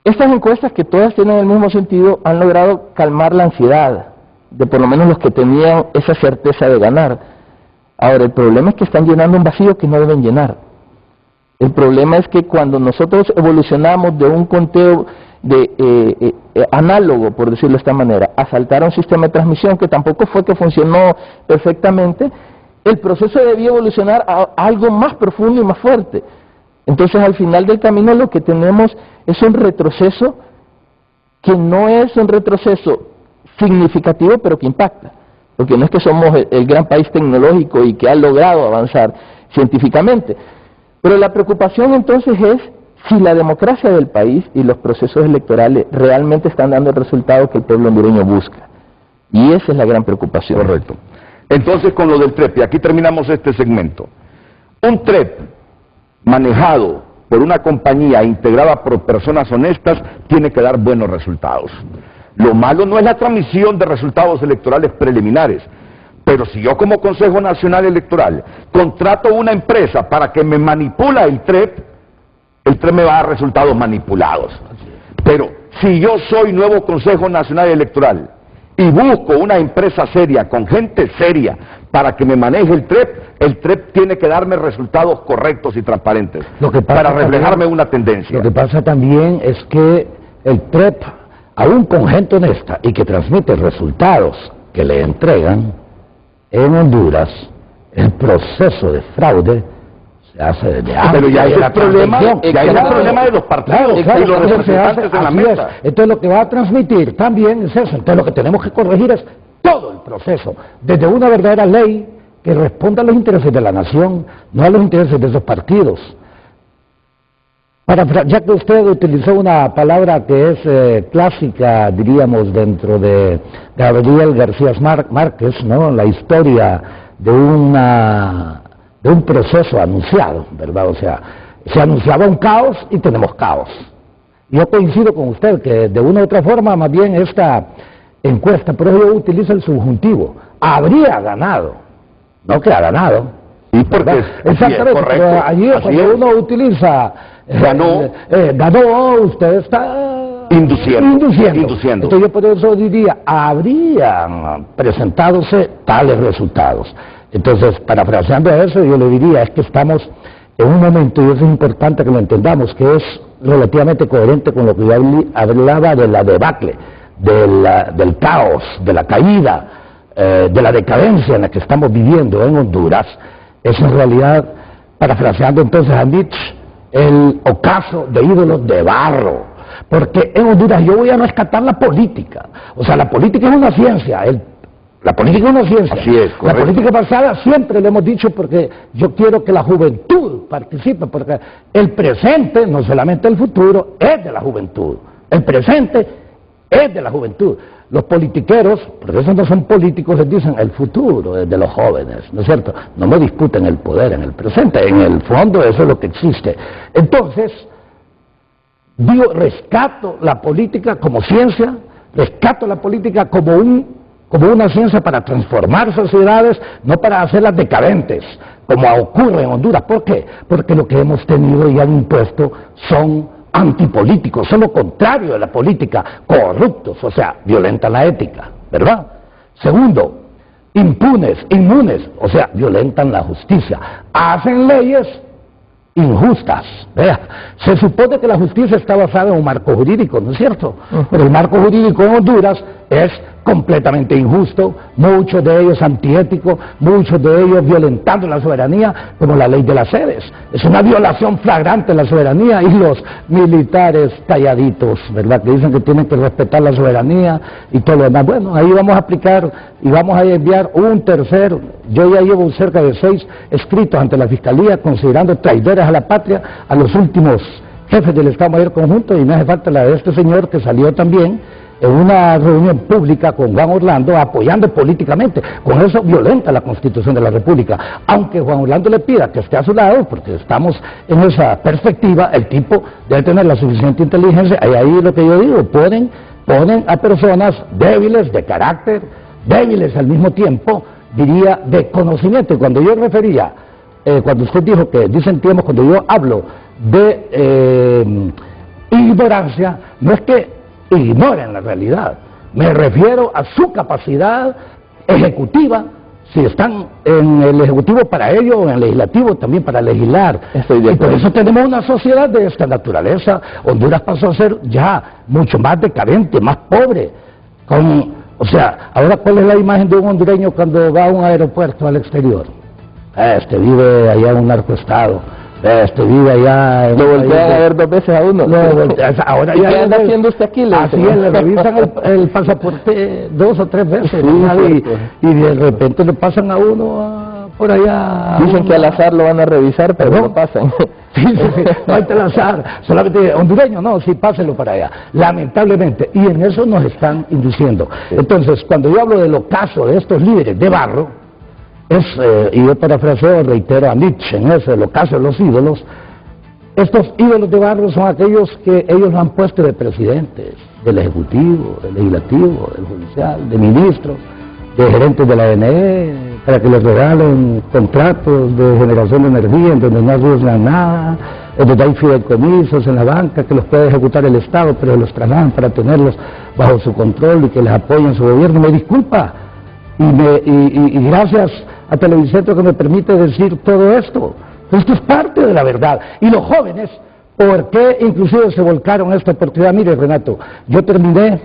[SPEAKER 4] Estas encuestas, que todas tienen el mismo sentido, han logrado calmar la ansiedad de por lo menos los que tenían esa certeza de ganar. Ahora, el problema es que están llenando un vacío que no deben llenar. El problema es que cuando nosotros evolucionamos de un conteo análogo, por decirlo de esta manera, a saltar a un sistema de transmisión que tampoco fue que funcionó perfectamente, el proceso debía evolucionar a algo más profundo y más fuerte. Entonces, al final del camino lo que tenemos es un retroceso que no es un retroceso significativo, pero que impacta. Porque no es que somos el gran país tecnológico y que ha logrado avanzar científicamente. Pero la preocupación entonces es si la democracia del país y los procesos electorales realmente están dando el resultado que el pueblo hondureño busca. Y esa es la gran preocupación.
[SPEAKER 2] Correcto. Entonces, con lo del TREP, y aquí terminamos este segmento. Un TREP manejado por una compañía integrada por personas honestas tiene que dar buenos resultados. Lo malo no es la transmisión de resultados electorales preliminares, pero si yo como Consejo Nacional Electoral contrato una empresa para que me manipula el TREP me va a dar resultados manipulados. Pero si yo soy nuevo Consejo Nacional Electoral y busco una empresa seria, con gente seria, para que me maneje el TREP tiene que darme resultados correctos y transparentes, para reflejarme una tendencia.
[SPEAKER 3] Lo que pasa también es que el TREP, aún con gente honesta y que transmite resultados que le entregan, en Honduras, el proceso de fraude se hace desde antes.
[SPEAKER 2] Pero ya es el problema, de los partidos y los representantes en la mesa.
[SPEAKER 3] Entonces lo que va a transmitir también es eso. Entonces lo que tenemos que corregir es todo el proceso, desde una verdadera ley que responda a los intereses de la nación, no a los intereses de esos partidos. Ya que usted utilizó una palabra que es clásica, diríamos, dentro de Gabriel García Márquez, ¿no? La historia de un proceso anunciado, ¿verdad? O sea, se anunciaba un caos y tenemos caos. Yo coincido con usted que de una u otra forma, más bien esta encuesta, pero yo utilizo el subjuntivo, habría ganado, no que ha ganado.
[SPEAKER 2] Sí, porque
[SPEAKER 3] exactamente,
[SPEAKER 2] correcto.
[SPEAKER 3] Allí cuando uno utiliza ganó, usted está induciendo. Entonces yo por eso diría, habrían presentadose tales resultados. Entonces, parafraseando eso, yo le diría, es que estamos en un momento, y eso es importante que lo entendamos, que es relativamente coherente con lo que yo hablaba de la debacle, del caos, de la caída, de la decadencia en la que estamos viviendo en Honduras. Es en realidad, parafraseando entonces a Nietzsche, el ocaso de ídolos de barro. Porque en Honduras yo voy a rescatar la política. O sea, la política es una ciencia. La política es una ciencia.
[SPEAKER 2] Así es,
[SPEAKER 3] la
[SPEAKER 2] correcto.
[SPEAKER 3] política basada siempre lo hemos dicho porque yo quiero que la juventud participe, porque el presente, no solamente el futuro, es de la juventud. El presente es de la juventud. Los politiqueros, porque esos no son políticos, les dicen el futuro es de los jóvenes, ¿no es cierto? No me discuten el poder en el presente, en el fondo eso es lo que existe. Entonces, digo, rescato la política como ciencia, rescato la política como una ciencia para transformar sociedades, no para hacerlas decadentes, como ocurre en Honduras. ¿Por qué? Porque lo que hemos tenido y han impuesto son antipolíticos, son lo contrario de la política, corruptos, o sea, violentan la ética, ¿verdad? Segundo, impunes, inmunes, o sea, violentan la justicia, hacen leyes injustas. Vea, se supone que la justicia está basada en un marco jurídico, ¿no es cierto? Pero el marco jurídico en Honduras es completamente injusto, muchos de ellos antiéticos, muchos de ellos violentando la soberanía, como la ley de las sedes. Es una violación flagrante de la soberanía, y los militares calladitos, ¿verdad?, que dicen que tienen que respetar la soberanía y todo lo demás. Bueno, ahí vamos a aplicar y vamos a enviar un tercer, yo ya llevo cerca de 6 escritos ante la Fiscalía considerando traidores a la patria a los últimos jefes del Estado Mayor Conjunto, y me hace falta la de este señor que salió también en una reunión pública con Juan Orlando apoyando políticamente. Con eso violenta la Constitución de la República, aunque Juan Orlando le pida que esté a su lado, porque estamos en esa perspectiva, el tipo debe tener la suficiente inteligencia, y ahí lo que yo digo, ponen a personas débiles de carácter, débiles al mismo tiempo, diría, de conocimiento. Y cuando yo refería, cuando usted dijo que disentíamos, cuando yo hablo de ignorancia, no es que ignoren la realidad, me refiero a su capacidad ejecutiva, si están en el ejecutivo para ello, o en el legislativo también para legislar. Y por eso tenemos una sociedad de esta naturaleza. Honduras pasó a ser ya mucho más decadente, más pobre. O sea, ahora, ¿cuál es la imagen de un hondureño cuando va a un aeropuerto al exterior? Este vive allá en un narcoestado. Este vive allá...
[SPEAKER 4] Lo voltean a ver 2 veces a uno.
[SPEAKER 3] Ahora
[SPEAKER 4] ¿Y
[SPEAKER 3] ya
[SPEAKER 4] qué anda haciendo usted aquí?
[SPEAKER 3] Así es, le revisan el pasaporte 2 o 3 veces,
[SPEAKER 4] Sí,
[SPEAKER 3] y de repente le pasan a uno por allá...
[SPEAKER 4] Dicen que al azar lo van a revisar, pero no pasan.
[SPEAKER 3] Sí, no hay que azar, solamente hondureño, no, sí, pásenlo para allá, lamentablemente, y en eso nos están induciendo. Entonces, cuando yo hablo del ocaso de estos líderes de barro, y yo parafraseo, reitero a Nietzsche en eso, el ocaso de los ídolos. Estos ídolos de barro son aquellos que ellos lo han puesto de presidentes, del ejecutivo, del legislativo, del judicial, de ministros, de gerentes de la ANE, para que les regalen contratos de generación de energía en donde no arriesgan nada, en donde hay fideicomisos en la banca que los puede ejecutar el Estado, pero los trasladan para tenerlos bajo su control y que les apoyen su gobierno. Me disculpa, y gracias a Televicentro que me permite decir todo esto. Esto es parte de la verdad. Y los jóvenes, ¿por qué inclusive se volcaron a esta oportunidad? Mire, Renato, yo terminé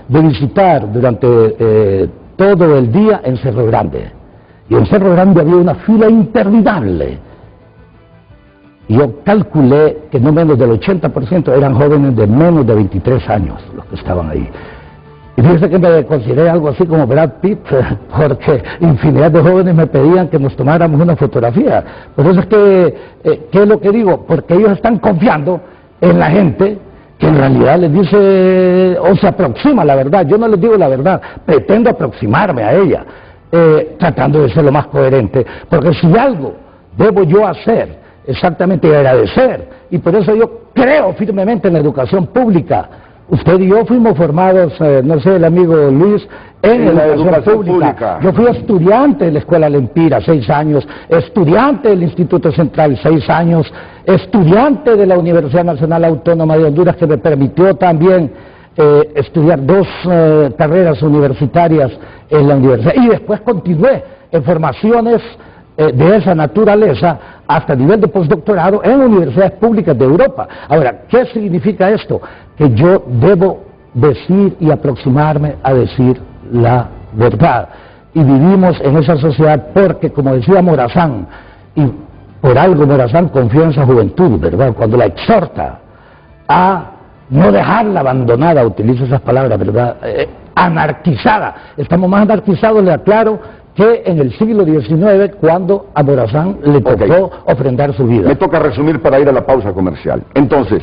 [SPEAKER 3] de visitar durante todo el día en Cerro Grande. Y en Cerro Grande había una fila interminable. Y yo calculé que no menos del 80% eran jóvenes de menos de 23 años los que estaban ahí. Y fíjese que me consideré algo así como Brad Pitt, porque infinidad de jóvenes me pedían que nos tomáramos una fotografía. Por eso es que, ¿qué es lo que digo? Porque ellos están confiando en la gente que en realidad les dice, o se aproxima a la verdad. Yo no les digo la verdad, pretendo aproximarme a ella, tratando de ser lo más coherente. Porque si algo debo yo hacer, exactamente agradecer, y por eso yo creo firmemente en la educación pública. Usted y yo fuimos formados, no sé, el amigo Luis, en la educación pública. Yo fui estudiante de la Escuela Lempira, 6 años, estudiante del Instituto Central, 6 años, estudiante de la Universidad Nacional Autónoma de Honduras, que me permitió también estudiar 2 carreras universitarias en la universidad. Y después continué en formaciones de esa naturaleza hasta nivel de postdoctorado en universidades públicas de Europa. Ahora, ¿qué significa esto? Que yo debo decir y aproximarme a decir la verdad. Y vivimos en esa sociedad porque, como decía Morazán, y por algo Morazán confió en esa juventud, ¿verdad? Cuando la exhorta a no dejarla abandonada, utiliza esas palabras, ¿verdad? anarquizada. Estamos más anarquizados, le aclaro, que en el siglo XIX, cuando a Morazán le tocó ofrendar su vida.
[SPEAKER 2] Me toca resumir para ir a la pausa comercial. Entonces,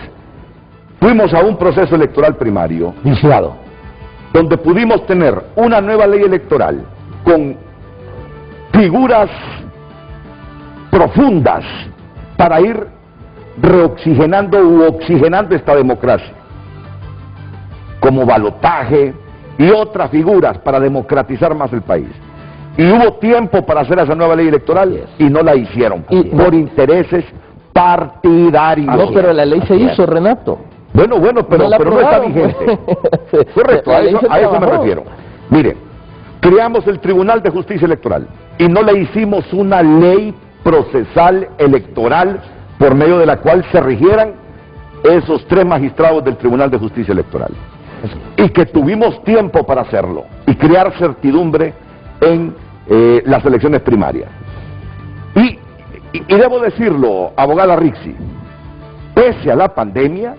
[SPEAKER 2] fuimos a un proceso electoral primario
[SPEAKER 3] Viciado.
[SPEAKER 2] donde pudimos tener una nueva ley electoral con figuras profundas para ir reoxigenando u oxigenando esta democracia, como balotaje y otras figuras para democratizar más el país. Y hubo tiempo para hacer esa nueva ley electoral y no la hicieron, por intereses partidarios.
[SPEAKER 4] No, pero la ley se hizo, Renato.
[SPEAKER 2] Bueno, pero no está vigente. Correcto, a eso me refiero. Mire, creamos el Tribunal de Justicia Electoral y no le hicimos una ley procesal electoral por medio de la cual se rigieran esos 3 magistrados del Tribunal de Justicia Electoral. Y que tuvimos tiempo para hacerlo y crear certidumbre en las elecciones primarias. Y debo decirlo, abogada Rixi, pese a la pandemia,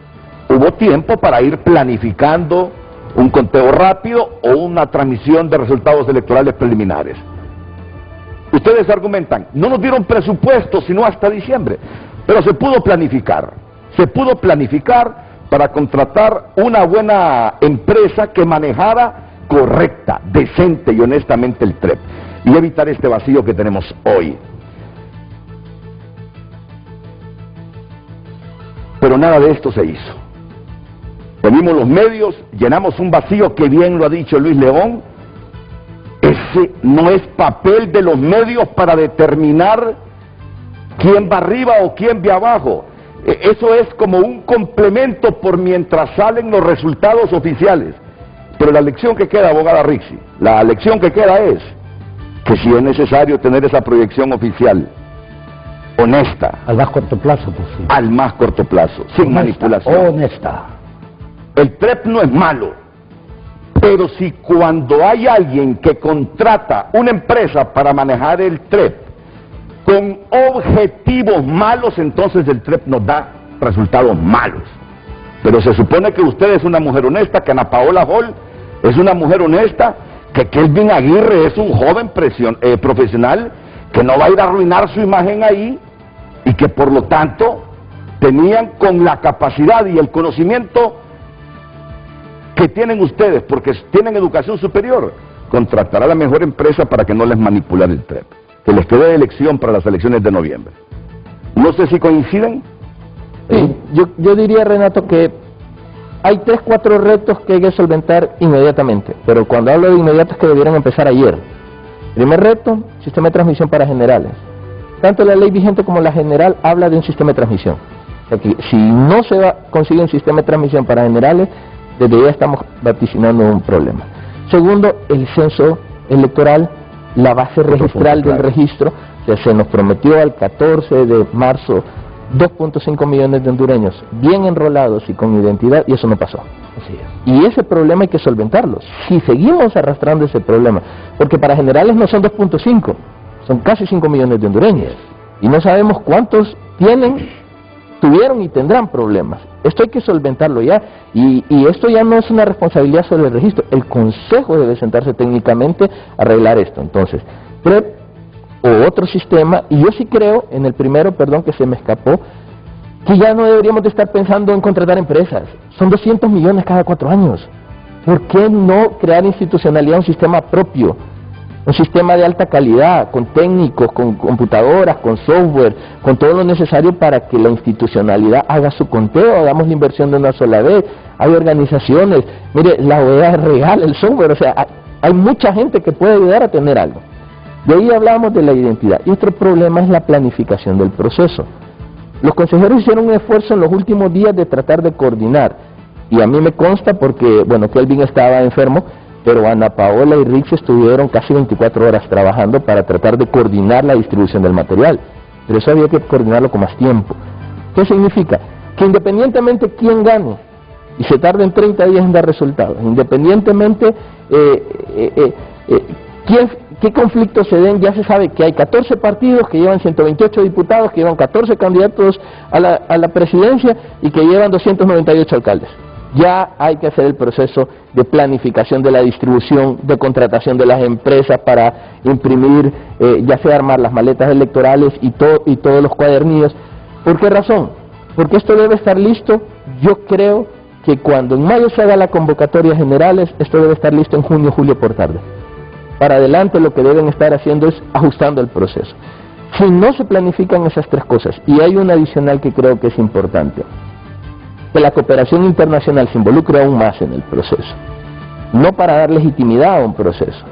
[SPEAKER 2] hubo tiempo para ir planificando un conteo rápido o una transmisión de resultados electorales preliminares. Ustedes argumentan, no nos dieron presupuesto sino hasta diciembre, pero se pudo planificar para contratar una buena empresa que manejara correcta, decente y honestamente el TREP y evitar este vacío que tenemos hoy. Pero nada de esto se hizo. Venimos los medios, llenamos un vacío que bien lo ha dicho Luis León. Ese no es papel de los medios para determinar quién va arriba o quién va abajo. Eso es como un complemento por mientras salen los resultados oficiales. Pero la lección que queda, abogada Rixi, la lección que queda es que si es necesario tener esa proyección oficial honesta.
[SPEAKER 3] Al más corto plazo posible.
[SPEAKER 2] Al más corto plazo, sin manipulación.
[SPEAKER 3] Honesta.
[SPEAKER 2] El TREP no es malo, pero si cuando hay alguien que contrata una empresa para manejar el TREP con objetivos malos, entonces el TREP nos da resultados malos. Pero se supone que usted es una mujer honesta, que Ana Paola Hall es una mujer honesta, que Kelvin Aguirre es un joven profesional que no va a ir a arruinar su imagen ahí y que por lo tanto tenían con la capacidad y el conocimiento que tienen ustedes, porque tienen educación superior, contratar a la mejor empresa para que no les manipulen el TREP, que les quede de elección para las elecciones de noviembre. No sé si coinciden.
[SPEAKER 4] Sí, yo diría, Renato, que hay 3, 4 retos que hay que solventar inmediatamente, pero cuando hablo de inmediato es que debieran empezar ayer. Primer reto, sistema de transmisión para generales. Tanto la ley vigente como la general habla de un sistema de transmisión. O sea que si no se consigue un sistema de transmisión para generales, desde ya estamos vaticinando un problema. Segundo, el censo electoral, la base registral del registro, o sea, se nos prometió al 14 de marzo 2.5 millones de hondureños bien enrolados y con identidad, y eso no pasó.
[SPEAKER 3] Así es.
[SPEAKER 4] Y ese problema hay que solventarlo. Si seguimos arrastrando ese problema, porque para generales no son 2.5, son casi 5 millones de hondureños, y no sabemos cuántos tuvieron y tendrán problemas. Esto hay que solventarlo ya, y esto ya no es una responsabilidad sobre el registro. El Consejo debe sentarse técnicamente a arreglar esto. Entonces, PREP o otro sistema, y yo sí creo, en el primero, perdón, que se me escapó, que ya no deberíamos de estar pensando en contratar empresas. Son 200 millones cada 4 años. ¿Por qué no crear institucionalidad, un sistema propio? Un sistema de alta calidad, con técnicos, con computadoras, con software, con todo lo necesario para que la institucionalidad haga su conteo, hagamos la inversión de una sola vez. Hay organizaciones, mire, la OEA regala el software, o sea, hay mucha gente que puede ayudar a tener algo. De ahí hablábamos de la identidad. Y otro problema es la planificación del proceso. Los consejeros hicieron un esfuerzo en los últimos días de tratar de coordinar. Y a mí me consta porque, bueno, Kelvin estaba enfermo, pero Ana Paola y Rix estuvieron casi 24 horas trabajando para tratar de coordinar la distribución del material. Pero eso había que coordinarlo con más tiempo. ¿Qué significa? Que independientemente quién gane, y se tarden 30 días en dar resultados, independientemente qué conflictos se den, ya se sabe que hay 14 partidos que llevan 128 diputados, que llevan 14 candidatos a la presidencia y que llevan 298 alcaldes. Ya hay que hacer el proceso de planificación de la distribución, de contratación de las empresas para imprimir, ya sea armar las maletas electorales y todos los cuadernillos. ¿Por qué razón? Porque esto debe estar listo, yo creo que cuando en mayo se haga la convocatoria generales, esto debe estar listo en junio, julio por tarde. Para adelante lo que deben estar haciendo es ajustando el proceso. Si no se planifican esas tres cosas, y hay una adicional que creo que es importante, que la cooperación internacional se involucre aún más en el proceso, no para dar legitimidad a un proceso,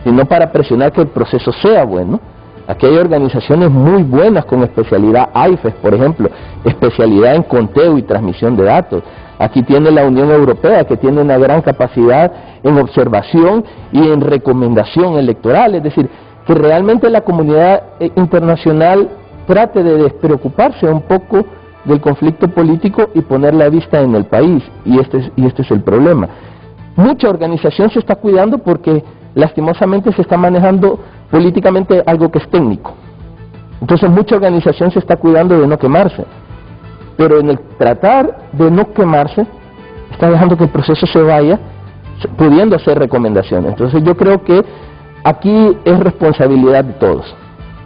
[SPEAKER 4] sino para presionar que el proceso sea bueno. Aquí hay organizaciones muy buenas con especialidad, AIFES por ejemplo, especialidad en conteo y transmisión de datos. Aquí tiene la Unión Europea, que tiene una gran capacidad en observación y en recomendación electoral, es decir, que realmente la comunidad internacional trate de despreocuparse un poco del conflicto político y poner la vista en el país, y este es el problema. Mucha organización se está cuidando porque lastimosamente se está manejando políticamente algo que es técnico. Entonces mucha organización se está cuidando de no quemarse, pero en el tratar de no quemarse está dejando que el proceso se vaya pudiendo hacer recomendaciones. Entonces yo creo que aquí es responsabilidad de todos.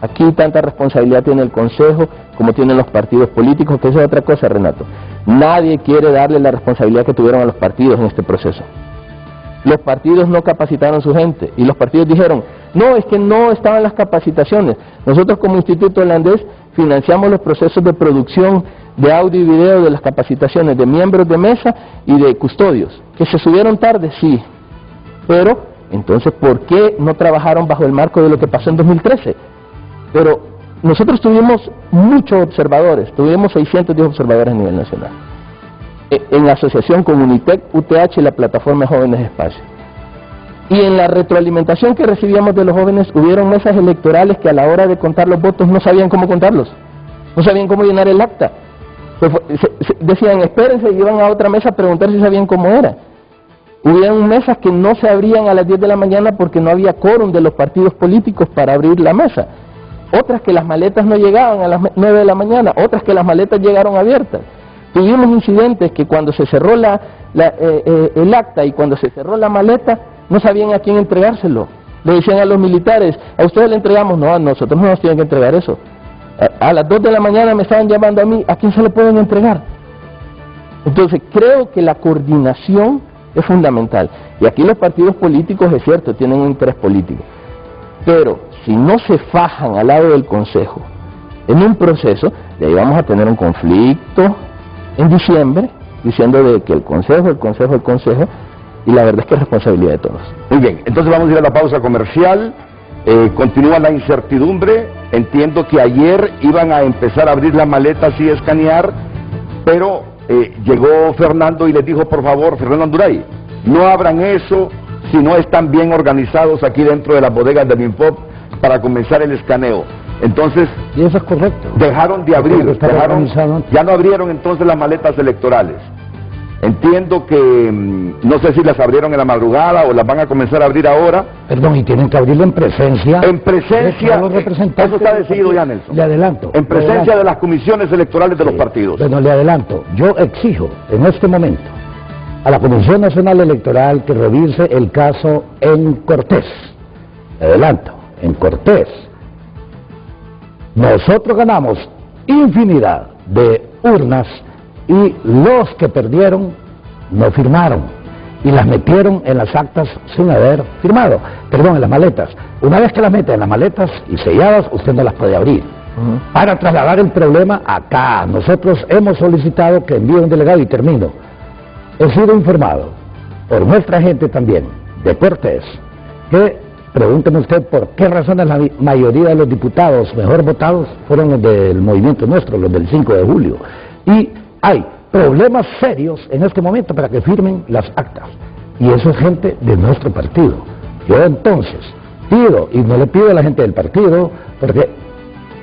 [SPEAKER 4] Aquí tanta responsabilidad tiene el Consejo como tienen los partidos políticos, que esa es otra cosa, Renato. Nadie quiere darle la responsabilidad que tuvieron a los partidos en este proceso. Los partidos no capacitaron a su gente y los partidos dijeron, no, es que no estaban las capacitaciones. Nosotros como Instituto Holandés financiamos los procesos de producción de audio y video de las capacitaciones de miembros de mesa y de custodios. ¿Que se subieron tarde? Sí. Pero, entonces, ¿por qué no trabajaron bajo el marco de lo que pasó en 2013? Pero nosotros tuvimos muchos observadores, tuvimos 610 observadores a nivel nacional, en asociación con UNITEC, UTH y la plataforma Jóvenes Espacio. Y en la retroalimentación que recibíamos de los jóvenes, hubieron mesas electorales que a la hora de contar los votos no sabían cómo contarlos, no sabían cómo llenar el acta. Decían, espérense, y iban a otra mesa a preguntar si sabían cómo era. Hubieron mesas que no se abrían a las 10 de la mañana porque no había quórum de los partidos políticos para abrir la mesa. Otras que las maletas no llegaban a las 9 de la mañana, otras que las maletas llegaron abiertas. Tuvimos incidentes que cuando se cerró el acta y cuando se cerró la maleta, no sabían a quién entregárselo. Le decían a los militares, a ustedes le entregamos, no, a nosotros no nos tienen que entregar eso. A las 2 de la mañana me estaban llamando a mí, ¿a quién se lo pueden entregar? Entonces creo que la coordinación es fundamental. Y aquí los partidos políticos, es cierto, tienen un interés político. Pero si no se fajan al lado del Consejo en un proceso, de ahí vamos a tener un conflicto en diciembre, diciendo de que el Consejo, y la verdad es que es responsabilidad de todos.
[SPEAKER 2] Muy bien, entonces vamos a ir a la pausa comercial. Continúa la incertidumbre. Entiendo que ayer iban a empezar a abrir las maletas y escanear, pero llegó Fernando y les dijo, por favor, Fernando Anduray, no abran eso si no están bien organizados aquí dentro de las bodegas del Minfop para comenzar el escaneo. Entonces,
[SPEAKER 3] y eso es correcto,
[SPEAKER 2] dejaron de abrir, ya no abrieron entonces las maletas electorales. Entiendo que no sé si las abrieron en la madrugada o las van a comenzar a abrir ahora.
[SPEAKER 3] Perdón, y tienen que abrirlo en presencia.
[SPEAKER 2] En presencia,
[SPEAKER 3] los representantes,
[SPEAKER 2] eso está decidido ya, Nelson.
[SPEAKER 3] Le adelanto.
[SPEAKER 2] En presencia de las comisiones electorales de los partidos.
[SPEAKER 3] Bueno, le adelanto. Yo exijo en este momento a la Comisión Nacional Electoral que revise el caso en Cortés. Le adelanto, en Cortés. Nosotros ganamos infinidad de urnas y los que perdieron no firmaron y las metieron en las actas sin haber firmado, perdón, en las maletas. Una vez que las meten en las maletas y selladas, usted no las puede abrir. Para trasladar el problema acá, nosotros hemos solicitado que envíe un delegado y termino. He sido informado por nuestra gente también de Cortés que, pregúnteme usted por qué razones la mayoría de los diputados mejor votados fueron los del movimiento nuestro, los del 5 de julio. Y hay problemas serios en este momento para que firmen las actas. Y eso es gente de nuestro partido. Yo entonces pido, y no le pido a la gente del partido, porque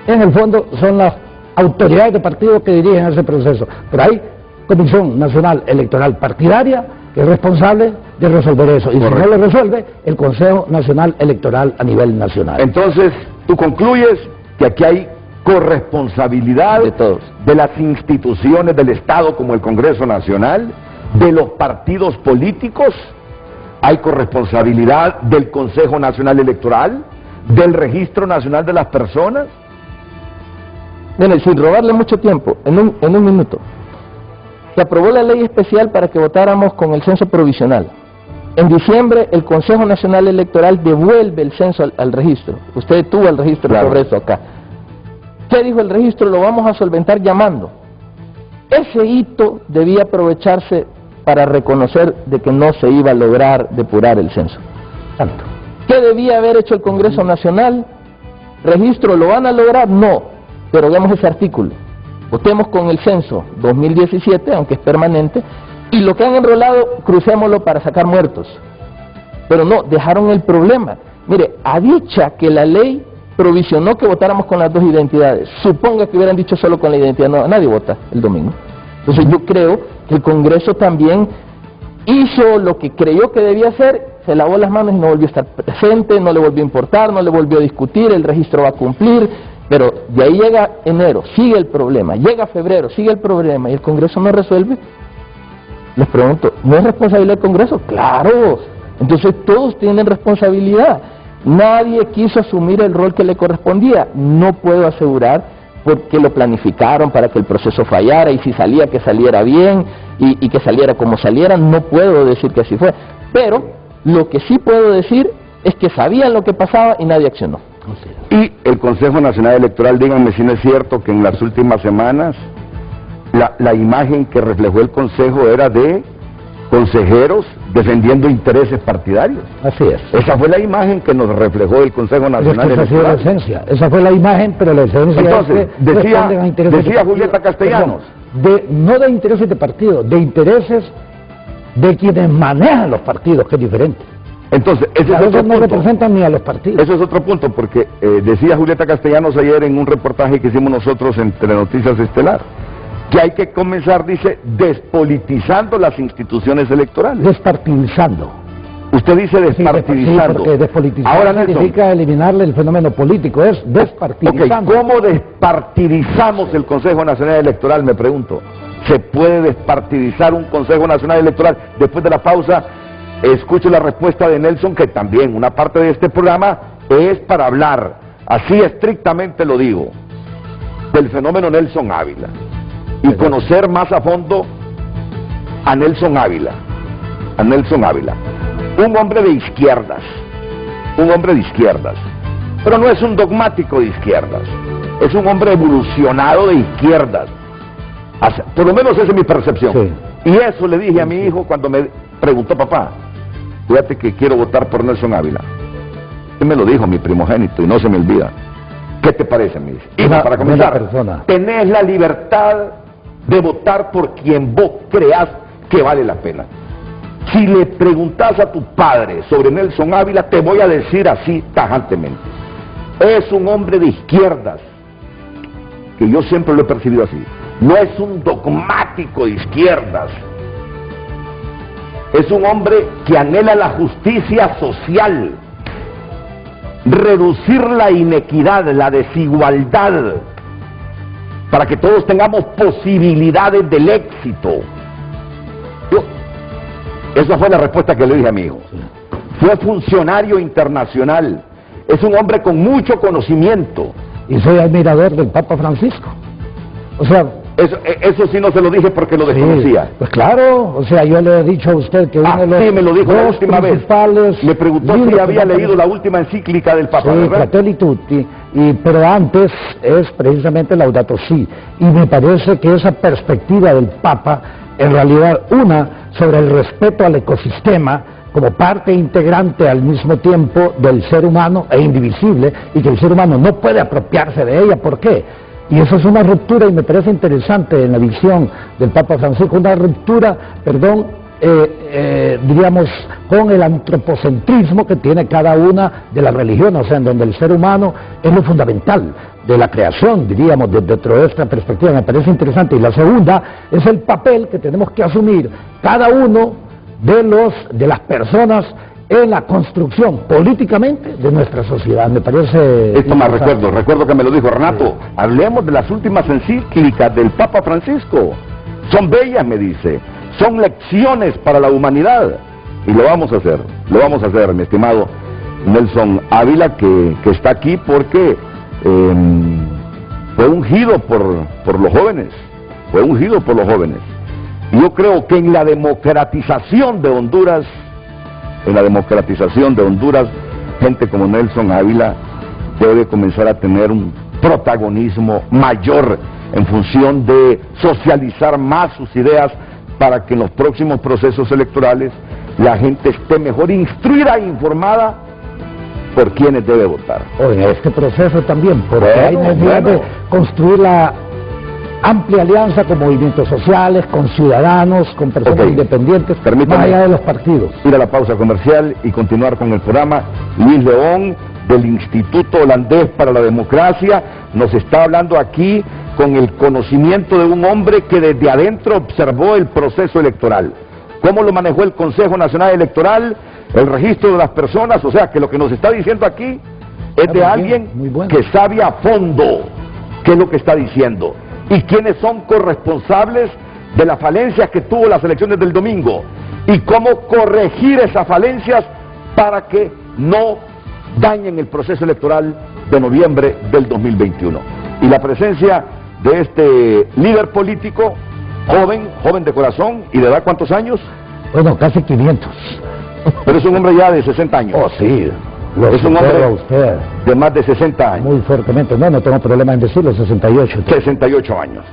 [SPEAKER 3] en el fondo son las autoridades de partido que dirigen ese proceso. Pero hay Comisión Nacional Electoral Partidaria que es responsable de resolver eso. Y correcto, si no lo resuelve, el Consejo Nacional Electoral a nivel nacional.
[SPEAKER 2] Entonces, tú concluyes que aquí hay corresponsabilidad
[SPEAKER 4] de todos,
[SPEAKER 2] de las instituciones del Estado como el Congreso Nacional, de los partidos políticos, hay corresponsabilidad del Consejo Nacional Electoral, del Registro Nacional de las Personas.
[SPEAKER 4] Miren, sin robarle mucho tiempo, en un minuto, se aprobó la ley especial para que votáramos con el censo provisional. En diciembre, el Consejo Nacional Electoral devuelve el censo al registro. Usted tuvo el registro sobre eso acá. ¿Qué dijo el registro? Lo vamos a solventar llamando. Ese hito debía aprovecharse para reconocer de que no se iba a lograr depurar el censo. Tanto. ¿Qué debía haber hecho el Congreso Nacional? Registro, ¿lo van a lograr? No, pero veamos ese artículo. Votemos con el censo 2017, aunque es permanente, y lo que han enrolado, crucémoslo para sacar muertos. Pero no, dejaron el problema. Mire, a dicha que la ley provisionó que votáramos con las dos identidades, suponga que hubieran dicho solo con la identidad, no, nadie vota el domingo. Entonces yo creo que el Congreso también hizo lo que creyó que debía hacer, se lavó las manos y no volvió a estar presente, no le volvió a importar, no le volvió a discutir, el registro va a cumplir, pero de ahí llega enero, sigue el problema, llega febrero, sigue el problema y el Congreso no resuelve. Les pregunto, ¿no es responsabilidad del Congreso? ¡Claro! Entonces todos tienen responsabilidad. Nadie quiso asumir el rol que le correspondía. No puedo asegurar porque lo planificaron para que el proceso fallara y si salía que saliera bien y que saliera como saliera, no puedo decir que así fue. Pero lo que sí puedo decir es que sabían lo que pasaba y nadie accionó.
[SPEAKER 2] Y el Consejo Nacional Electoral, díganme si no es cierto que en las últimas semanas la imagen que reflejó el Consejo era de consejeros defendiendo intereses partidarios.
[SPEAKER 3] Así es.
[SPEAKER 2] Esa fue la imagen que nos reflejó el Consejo Nacional
[SPEAKER 3] Electoral. Esa fue la esencia. Esa fue la imagen, pero la esencia.
[SPEAKER 2] Entonces, decía Julieta Castellanos.
[SPEAKER 3] No de intereses de partido, de intereses de quienes manejan los partidos, que es diferente.
[SPEAKER 2] Entonces, ese es otro
[SPEAKER 3] no
[SPEAKER 2] punto.
[SPEAKER 3] representan ni a los partidos.
[SPEAKER 2] Eso es otro punto, porque decía Julieta Castellanos ayer en un reportaje que hicimos nosotros en Telenoticias Estelar, que hay que comenzar, dice, despolitizando las instituciones electorales.
[SPEAKER 3] Despartidizando.
[SPEAKER 2] Usted dice despartidizando.
[SPEAKER 3] Sí, porque despolitizar
[SPEAKER 2] ahora, Nelson,
[SPEAKER 3] significa eliminarle el fenómeno político, es despartidizando.
[SPEAKER 2] Okay, ¿cómo despartidizamos el Consejo Nacional Electoral? Me pregunto. ¿Se puede despartidizar un Consejo Nacional Electoral? Después de la pausa, escucho la respuesta de Nelson, que también una parte de este programa es para hablar, así estrictamente lo digo, del fenómeno Nelson Ávila. Y conocer más a fondo a Nelson Ávila. A Nelson Ávila. Un hombre de izquierdas. Un hombre de izquierdas. Pero no es un dogmático de izquierdas. Es un hombre evolucionado de izquierdas. Por lo menos esa es mi percepción. Sí. Y eso le dije a mi hijo cuando me preguntó, papá, fíjate que quiero votar por Nelson Ávila. Él me lo dijo, mi primogénito, y no se me olvida. ¿Qué te parece, mi hijo? Para comenzar, tenés la libertad de votar por quien vos creas que vale la pena. Si le preguntás a tu padre sobre Nelson Ávila, te voy a decir así tajantemente. Es un hombre de izquierdas, que yo siempre lo he percibido así. No es un dogmático de izquierdas. Es un hombre que anhela la justicia social, reducir la inequidad, la desigualdad, para que todos tengamos posibilidades del éxito. Esa fue la respuesta que le dije a mi hijo. Fue funcionario internacional, es un hombre con mucho conocimiento.
[SPEAKER 3] Y soy admirador del Papa Francisco. O sea,
[SPEAKER 2] eso sí no se lo dije porque lo desconocía.
[SPEAKER 3] Sí, pues claro, o sea, yo le he dicho a usted que uno de los
[SPEAKER 2] sí, me lo dijo la última vez. Me preguntó si había leído la última encíclica del Papa,
[SPEAKER 3] sí, Fratelli Tutti, pero antes es precisamente Laudato Si, y me parece que esa perspectiva del Papa, en realidad, sobre el respeto al ecosistema, como parte integrante al mismo tiempo del ser humano e indivisible, y que el ser humano no puede apropiarse de ella. ¿Por qué? Y eso es una ruptura, y me parece interesante en la visión del Papa Francisco, una ruptura, diríamos, con el antropocentrismo que tiene cada una de las religiones, o sea, en donde el ser humano es lo fundamental de la creación, diríamos, dentro de esta perspectiva. Me parece interesante. Y la segunda es el papel que tenemos que asumir cada uno de las personas en la construcción políticamente de nuestra sociedad. Me parece...
[SPEAKER 2] Esto me recuerdo que me lo dijo Renato. Sí. Hablemos de las últimas encíclicas del Papa Francisco. Son bellas, me dice. son lecciones para la humanidad. Y lo vamos a hacer, mi estimado Nelson Ávila, que está aquí porque fue ungido por los jóvenes, Y yo creo que en la democratización de Honduras, gente como Nelson Ávila debe comenzar a tener un protagonismo mayor en función de socializar más sus ideas para que en los próximos procesos electorales la gente esté mejor instruida e informada por quienes debe votar.
[SPEAKER 3] O en este proceso también, porque hay necesidad de construir la amplia alianza con movimientos sociales, con ciudadanos, con personas independientes, más allá de los partidos.
[SPEAKER 2] Ir a la pausa comercial y continuar con el programa. Luis León, del Instituto Holandés para la Democracia, nos está hablando aquí con el conocimiento de un hombre que desde adentro observó el proceso electoral. ¿Cómo lo manejó el Consejo Nacional Electoral? El registro de las personas, o sea que lo que nos está diciendo aquí es de alguien que sabe a fondo qué es lo que está diciendo y quiénes son corresponsables de las falencias que tuvo las elecciones del domingo y cómo corregir esas falencias para que no dañen el proceso electoral de noviembre del 2021. Y la presencia de este líder político, joven de corazón, ¿y de edad cuántos años?
[SPEAKER 3] Bueno, casi 500.
[SPEAKER 2] Pero es un hombre ya de 60 años.
[SPEAKER 3] Oh, sí.
[SPEAKER 2] Es un hombre de más de 60 años.
[SPEAKER 3] Muy fuertemente. No tengo problema en decirlo, 68.
[SPEAKER 2] 68 años.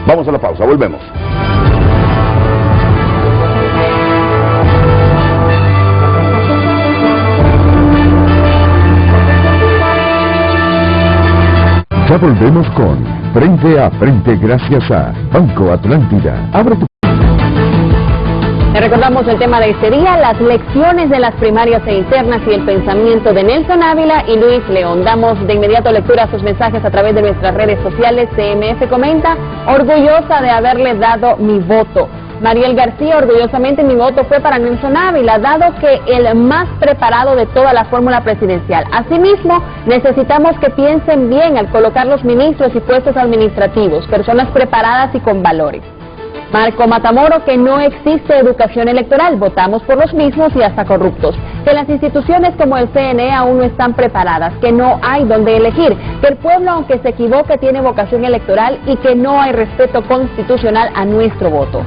[SPEAKER 2] Vamos a la pausa, volvemos.
[SPEAKER 1] Ya volvemos con Frente a Frente gracias a Banco Atlántida. Abre tu...
[SPEAKER 5] Le recordamos el tema de este día, las lecciones de las primarias e internas y el pensamiento de Nelson Ávila y Luis León. Damos de inmediato lectura a sus mensajes a través de nuestras redes sociales. CMF comenta, orgullosa de haberle dado mi voto. Mariel García, orgullosamente mi voto fue para Nelson Ávila, dado que el más preparado de toda la fórmula presidencial. Asimismo, necesitamos que piensen bien al colocar los ministros y puestos administrativos, personas preparadas y con valores. Marco Matamoro, que no existe educación electoral, votamos por los mismos y hasta corruptos, que las instituciones como el CNE aún no están preparadas, que no hay donde elegir, que el pueblo aunque se equivoque tiene vocación electoral y que no hay respeto constitucional a nuestro voto.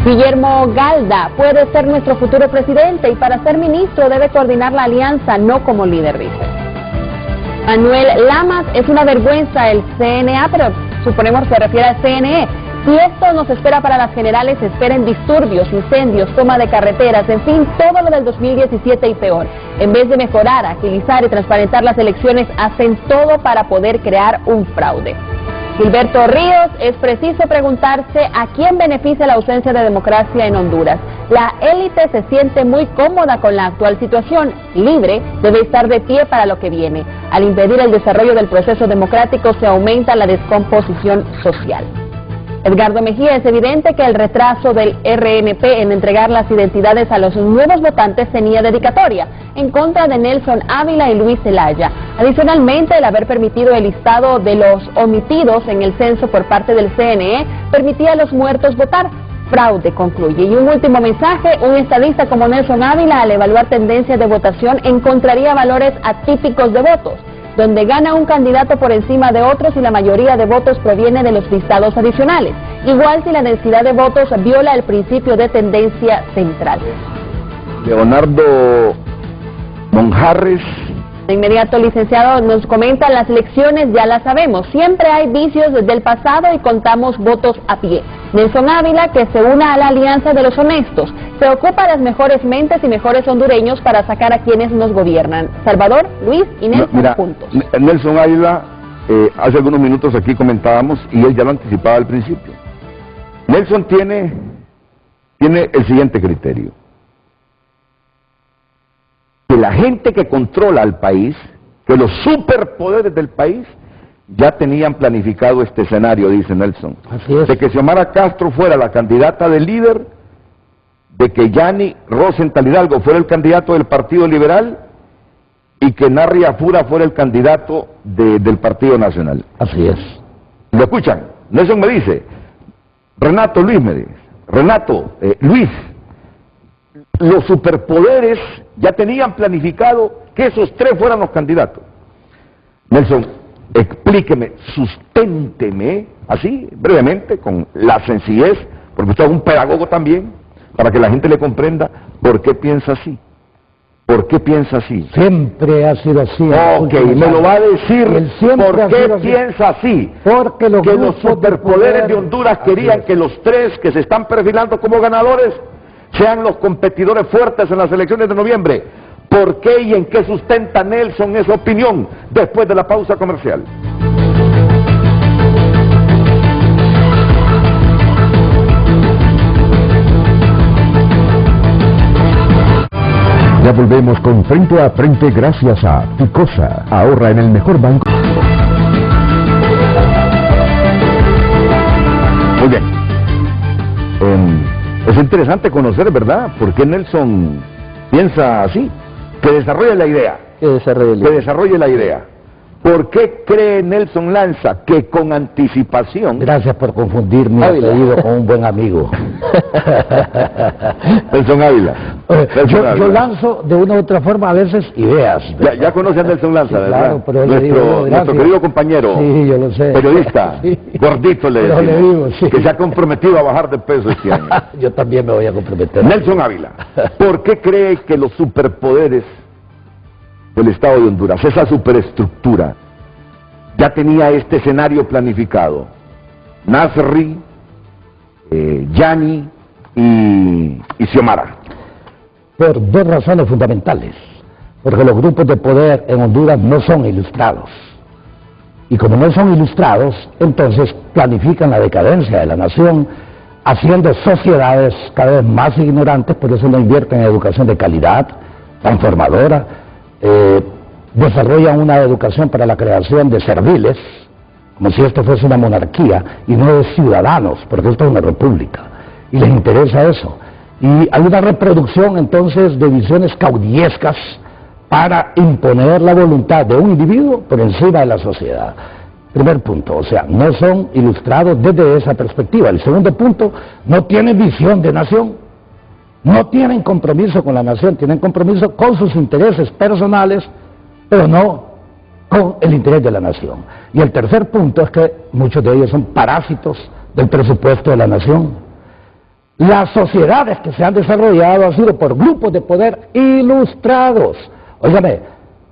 [SPEAKER 5] Guillermo Galda puede ser nuestro futuro presidente y para ser ministro debe coordinar la alianza, no como líder, dice. Manuel Lamas, es una vergüenza el CNA, pero suponemos que se refiere al CNE. Si esto nos espera para las generales, esperen disturbios, incendios, toma de carreteras, en fin, todo lo del 2017 y peor. En vez de mejorar, agilizar y transparentar las elecciones, hacen todo para poder crear un fraude. Gilberto Ríos, es preciso preguntarse a quién beneficia la ausencia de democracia en Honduras. La élite se siente muy cómoda con la actual situación, libre, debe estar de pie para lo que viene. Al impedir el desarrollo del proceso democrático se aumenta la descomposición social. Edgardo Mejía, es evidente que el retraso del RNP en entregar las identidades a los nuevos votantes tenía dedicatoria en contra de Nelson Ávila y Luis Zelaya. Adicionalmente, el haber permitido el listado de los omitidos en el censo por parte del CNE permitía a los muertos votar. Fraude, concluye. Y un último mensaje, un estadista como Nelson Ávila, al evaluar tendencias de votación, encontraría valores atípicos de votos, donde gana un candidato por encima de otros y la mayoría de votos proviene de los listados adicionales. Igual si la densidad de votos viola el principio de tendencia central.
[SPEAKER 2] Leonardo Monjarres.
[SPEAKER 5] De inmediato, licenciado, nos comenta, las lecciones ya las sabemos. Siempre hay vicios del pasado y contamos votos a pie. Nelson Ávila, que se una a la alianza de los honestos. Se ocupa de las mejores mentes y mejores hondureños para sacar a quienes nos gobiernan. Salvador, Luis y Nelson juntos.
[SPEAKER 2] Nelson Ávila, hace algunos minutos aquí comentábamos, y él ya lo anticipaba al principio. Nelson tiene el siguiente criterio. Que la gente que controla al país, que los superpoderes del país, ya tenían planificado este escenario, dice Nelson.
[SPEAKER 3] Así es.
[SPEAKER 2] De que Xiomara Castro fuera la candidata de líder, de que Yanni Rosenthal Hidalgo fuera el candidato del Partido Liberal y que Narri Afura fuera el candidato del Partido Nacional.
[SPEAKER 3] Así es.
[SPEAKER 2] ¿Lo escuchan? Nelson me dice, Renato Luis me dice, Luis, los superpoderes ya tenían planificado que esos 3 fueran los candidatos. Nelson, explíqueme, susténteme, así, brevemente, con la sencillez, porque usted es un pedagogo también, para que la gente le comprenda por qué piensa así. ¿Por qué piensa así?
[SPEAKER 3] Siempre ha sido así.
[SPEAKER 2] Ok, me lo va a decir por qué piensa así.
[SPEAKER 3] Porque
[SPEAKER 2] los superpoderes de Honduras querían que los 3 que se están perfilando como ganadores sean los competidores fuertes en las elecciones de noviembre. ¿Por qué y en qué sustenta Nelson esa opinión después de la pausa comercial?
[SPEAKER 1] Ya volvemos con Frente a Frente gracias a Ficosa. Ahorra en el mejor banco.
[SPEAKER 2] Muy bien. Es interesante conocer, ¿verdad?, por qué Nelson piensa así. Que desarrolle la idea. Que desarrolle la idea. ¿Por qué cree Nelson Lanza que con anticipación...
[SPEAKER 3] Gracias por confundir mi apellido con un buen amigo.
[SPEAKER 2] Nelson Ávila.
[SPEAKER 3] Yo lanzo de una u otra forma a veces ideas.
[SPEAKER 2] Ya conoce a Nelson Lanza,
[SPEAKER 3] sí,
[SPEAKER 2] ¿verdad?
[SPEAKER 3] Claro, pero
[SPEAKER 2] nuestro querido compañero,
[SPEAKER 3] sí, yo lo sé.
[SPEAKER 2] Periodista, sí. Gordito le decimos,
[SPEAKER 3] sí.
[SPEAKER 2] Que se ha comprometido a bajar de peso este año.
[SPEAKER 3] Yo también me voy a comprometer.
[SPEAKER 2] Nelson Ávila, ¿por qué cree que los superpoderes del Estado de Honduras, esa superestructura, ya tenía este escenario planificado? Nasri, Yani y Xiomara.
[SPEAKER 3] Por 2 razones fundamentales. Porque los grupos de poder en Honduras no son ilustrados. Y como no son ilustrados, entonces planifican la decadencia de la nación, haciendo sociedades cada vez más ignorantes, por eso no invierten en educación de calidad, transformadora, desarrollan una educación para la creación de serviles, como si esto fuese una monarquía, y no de ciudadanos, porque esto es una república, y les interesa eso. Y hay una reproducción entonces de visiones caudillescas para imponer la voluntad de un individuo por encima de la sociedad. Primer punto, o sea, no son ilustrados desde esa perspectiva. El segundo punto, no tienen visión de nación. No tienen compromiso con la nación, tienen compromiso con sus intereses personales, pero no con el interés de la nación. Y el tercer punto es que muchos de ellos son parásitos del presupuesto de la nación. Las sociedades que se han desarrollado han sido por grupos de poder ilustrados. Óigame,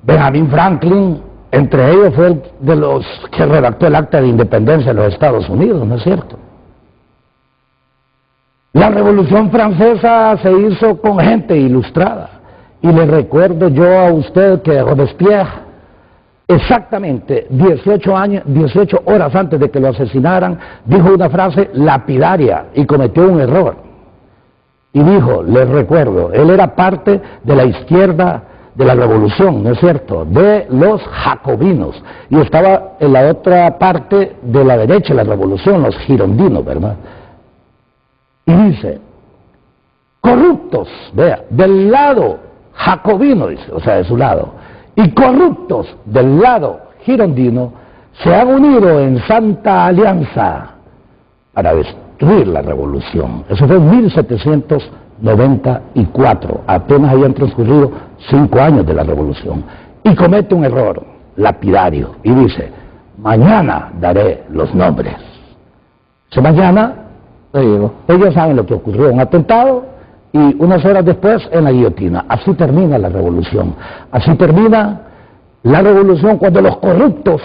[SPEAKER 3] Benjamin Franklin, entre ellos fue el de los que redactó el Acta de Independencia de los Estados Unidos, ¿no es cierto? La Revolución Francesa se hizo con gente ilustrada. Y le recuerdo yo a usted que Robespierre, exactamente 18 horas antes de que lo asesinaran, dijo una frase lapidaria y cometió un error. Y dijo, les recuerdo, él era parte de la izquierda de la revolución, ¿no es cierto?, de los jacobinos, y estaba en la otra parte de la derecha de la revolución, los girondinos, ¿verdad? Y dice, corruptos, vea, del lado jacobino, dice, o sea, de su lado, y corruptos del lado girondino, se han unido en santa alianza para destruir la revolución. Eso fue en 1794, apenas habían transcurrido 5 años de la revolución, y comete un error lapidario, y dice, mañana daré los nombres. Ese mañana, ellos saben lo que ocurrió, un atentado, y unas horas después en la guillotina. Así termina la revolución. Así termina la revolución cuando los corruptos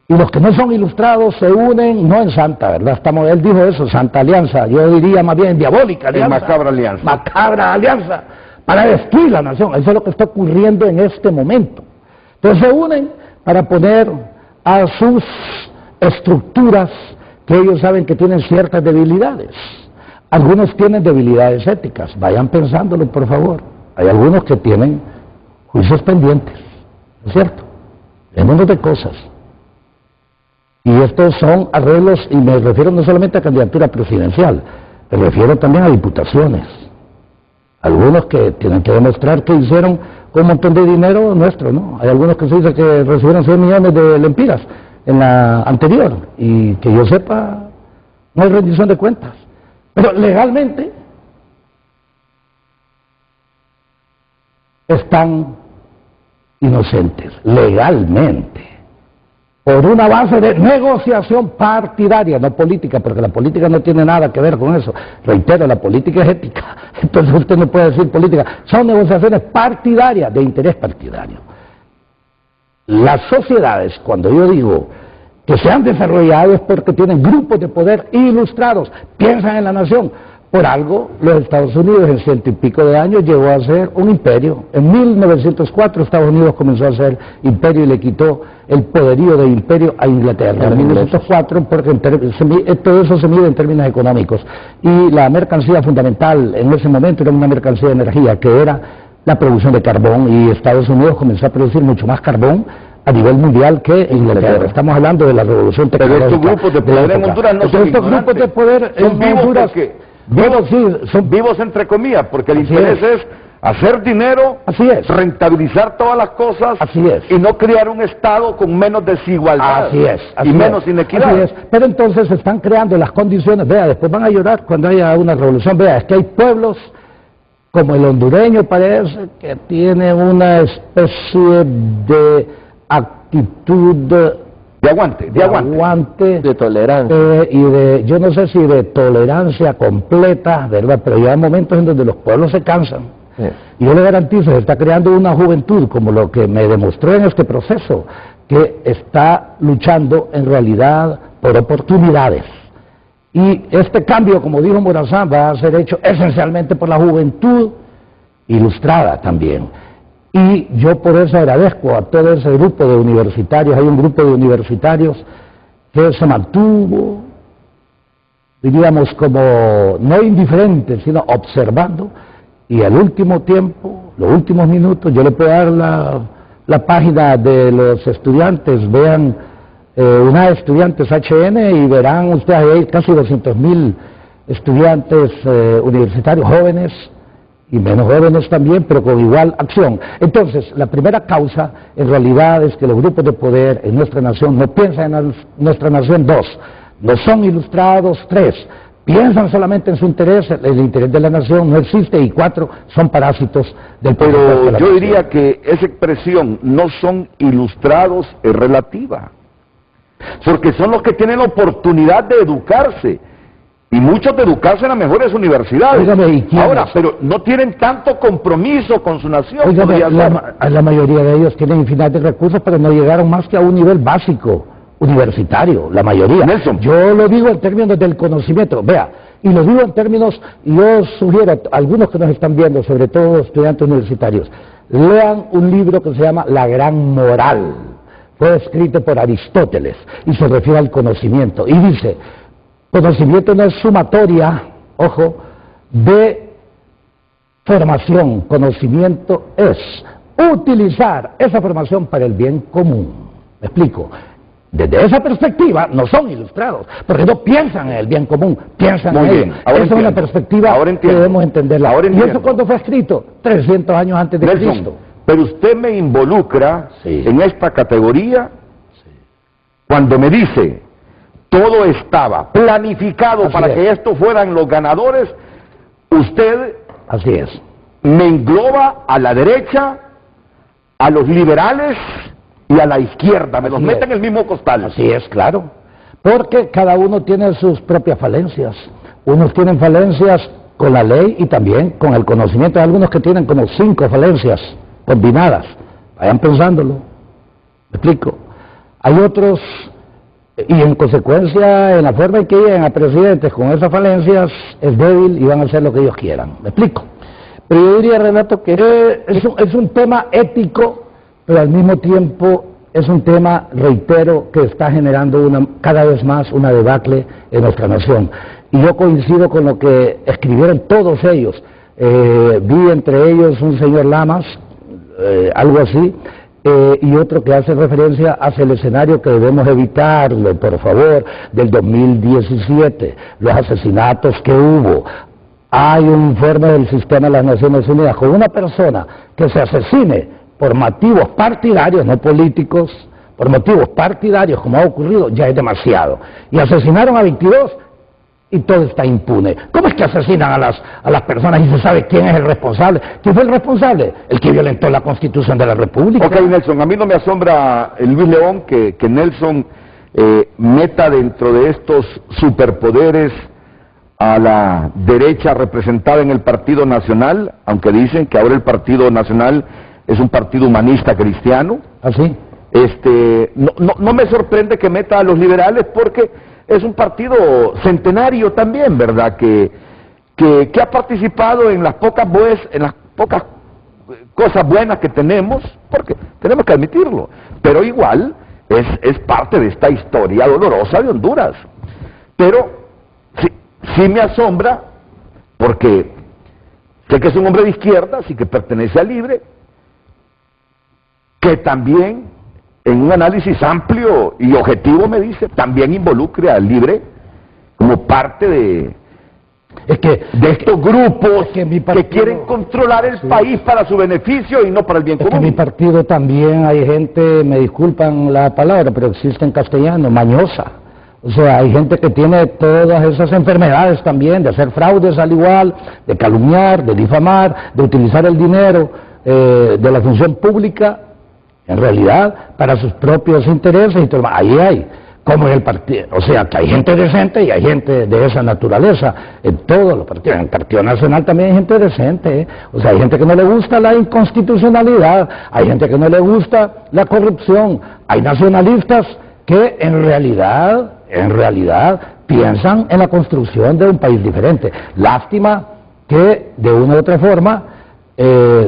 [SPEAKER 3] y los que no son ilustrados se unen, no en santa, ¿verdad? Él dijo eso, santa alianza, yo diría más bien diabólica alianza.
[SPEAKER 2] Macabra alianza.
[SPEAKER 3] Macabra alianza, para destruir la nación. Eso es lo que está ocurriendo en este momento. Entonces se unen para poner a sus estructuras que ellos saben que tienen ciertas debilidades. Algunos tienen debilidades éticas, vayan pensándolo por favor. Hay algunos que tienen juicios pendientes, ¿no es cierto? Hay un montón de cosas. Y estos son arreglos, y me refiero no solamente a candidatura presidencial, me refiero también a diputaciones. Algunos que tienen que demostrar que hicieron con un montón de dinero nuestro, ¿no? Hay algunos que se dice que recibieron 100 millones de lempiras en la anterior, y que yo sepa, no hay rendición de cuentas. Pero legalmente están inocentes, legalmente, por una base de negociación partidaria, no política, porque la política no tiene nada que ver con eso. Reitero, la política es ética, entonces usted no puede decir política, son negociaciones partidarias, de interés partidario. Las sociedades, cuando yo digo que se han desarrollado, es porque tienen grupos de poder ilustrados, piensan en la nación. Por algo, los Estados Unidos en 100 y pico de años llegó a ser un imperio. En 1904 Estados Unidos comenzó a ser imperio y le quitó el poderío de imperio a Inglaterra. En 1904, porque todo eso se mide en términos económicos. Y la mercancía fundamental en ese momento era una mercancía de energía, que era la producción de carbón, y Estados Unidos comenzó a producir mucho más carbón a nivel mundial que Inglaterra. Estamos hablando de la revolución tecnológica.
[SPEAKER 2] Pero estos grupos de poder en Honduras no son
[SPEAKER 3] estos grupos de poder
[SPEAKER 2] son vivos
[SPEAKER 3] Honduras,
[SPEAKER 2] son vivos entre comillas, porque el interés es hacer dinero, rentabilizar todas las cosas y no crear un Estado con menos desigualdad y menos inequidad.
[SPEAKER 3] Así es. Pero entonces están creando las condiciones. Vea, después van a llorar cuando haya una revolución. Vea, es que hay pueblos como el hondureño, parece que tiene una especie de actitud
[SPEAKER 2] de aguante,
[SPEAKER 4] de tolerancia,
[SPEAKER 3] y de, yo no sé si de tolerancia completa, ¿verdad? Pero ya hay momentos en donde los pueblos se cansan. Y yo le garantizo, se está creando una juventud, como lo que me demostró en este proceso, que está luchando en realidad por oportunidades. Y este cambio, como dijo Morazán, va a ser hecho esencialmente por la juventud ilustrada también. Y yo por eso agradezco a todo ese grupo de universitarios. Hay un grupo de universitarios que se mantuvo, diríamos, como no indiferente, sino observando, y al último tiempo, los últimos minutos, yo le puedo dar la página de los estudiantes. Vean UNAE Estudiantes HN y verán ustedes, hay casi 200.000 estudiantes universitarios, jóvenes y menos jóvenes también, pero con igual acción. Entonces, la primera causa en realidad es que los grupos de poder en nuestra nación no piensan en nuestra nación. 2, no son ilustrados. 3, piensan solamente en su interés, el interés de la nación no existe. Y 4, son parásitos del poder.
[SPEAKER 2] Pero yo diría que esa expresión, no son ilustrados, es relativa, porque son los que tienen la oportunidad de educarse. Y muchos de educarse en las mejores universidades. Ahora, pero no tienen tanto compromiso con su nación.
[SPEAKER 3] La mayoría de ellos tienen infinidad de recursos, pero no llegaron más que a un nivel básico universitario, la mayoría.
[SPEAKER 2] Nelson.
[SPEAKER 3] Yo lo digo en términos del conocimiento, vea, y lo digo en términos, yo sugiero a algunos que nos están viendo, sobre todo estudiantes universitarios, lean un libro que se llama La Gran Moral. Fue escrito por Aristóteles y se refiere al conocimiento. Y dice: conocimiento no es sumatoria, ojo, de formación. Conocimiento es utilizar esa formación para el bien común. ¿Me explico? Desde esa perspectiva no son ilustrados, porque no piensan en el bien común, piensan en ello. Esa es una perspectiva que debemos entenderla. ¿Y eso cuándo fue escrito? 300 años antes de Cristo.
[SPEAKER 2] Pero usted me involucra en esta categoría cuando me dice: todo estaba planificado para que estos fueran los ganadores. Usted me engloba a la derecha, a los liberales y a la izquierda, me los mete en el mismo costal.
[SPEAKER 3] Así es, claro, porque cada uno tiene sus propias falencias. Unos tienen falencias con la ley y también con el conocimiento. Hay algunos que tienen como 5 falencias combinadas. Vayan pensándolo. ¿Me explico? Hay otros, y en consecuencia, en la forma en que lleguen a presidentes con esas falencias, es débil y van a hacer lo que ellos quieran. ¿Me explico?
[SPEAKER 4] Pero yo diría, Renato, que
[SPEAKER 3] es un tema ético, pero al mismo tiempo es un tema, reitero, que está generando cada vez más una debacle en nuestra nación. Y yo coincido con lo que escribieron todos ellos. Vi entre ellos un señor Lamas, algo así, y otro que hace referencia hacia el escenario que debemos evitarlo, por favor, del 2017, los asesinatos que hubo. Hay un informe del sistema de las Naciones Unidas con una persona que se asesine por motivos partidarios, no políticos, por motivos partidarios, como ha ocurrido, ya es demasiado. Y asesinaron a 22 y todo está impune. ¿Cómo es que asesinan a las personas y se sabe quién es el responsable? ¿Quién fue el responsable? El que violentó la Constitución de la República.
[SPEAKER 2] Ok, Nelson, a mí no me asombra, Luis León, que Nelson meta dentro de estos superpoderes a la derecha representada en el Partido Nacional, aunque dicen que ahora el Partido Nacional es un partido humanista cristiano.
[SPEAKER 3] ¿Así?
[SPEAKER 2] No me sorprende que meta a los liberales porque es un partido centenario también, ¿verdad? Que ha participado en las pocas cosas buenas que tenemos, porque tenemos que admitirlo, pero igual es parte de esta historia dolorosa de Honduras. Pero sí me asombra, porque sé que es un hombre de izquierda, sí que pertenece a Libre, que también en un análisis amplio y objetivo, me dice, también involucre a Libre como parte de estos grupos que quieren controlar el país para su beneficio y no para el bien común.
[SPEAKER 3] En mi partido también hay gente, me disculpan la palabra, pero existe en castellano, mañosa. O sea, hay gente que tiene todas esas enfermedades también, de hacer fraudes al igual, de calumniar, de difamar, de utilizar el dinero de la función pública, en realidad, para sus propios intereses y todo. Ahí hay, como en el partido, o sea, que hay gente decente y hay gente de esa naturaleza, en todos los partidos. En el Partido Nacional también hay gente decente, o sea, hay gente que no le gusta la inconstitucionalidad, hay gente que no le gusta la corrupción, hay nacionalistas que en realidad piensan en la construcción de un país diferente. Lástima que de una u otra forma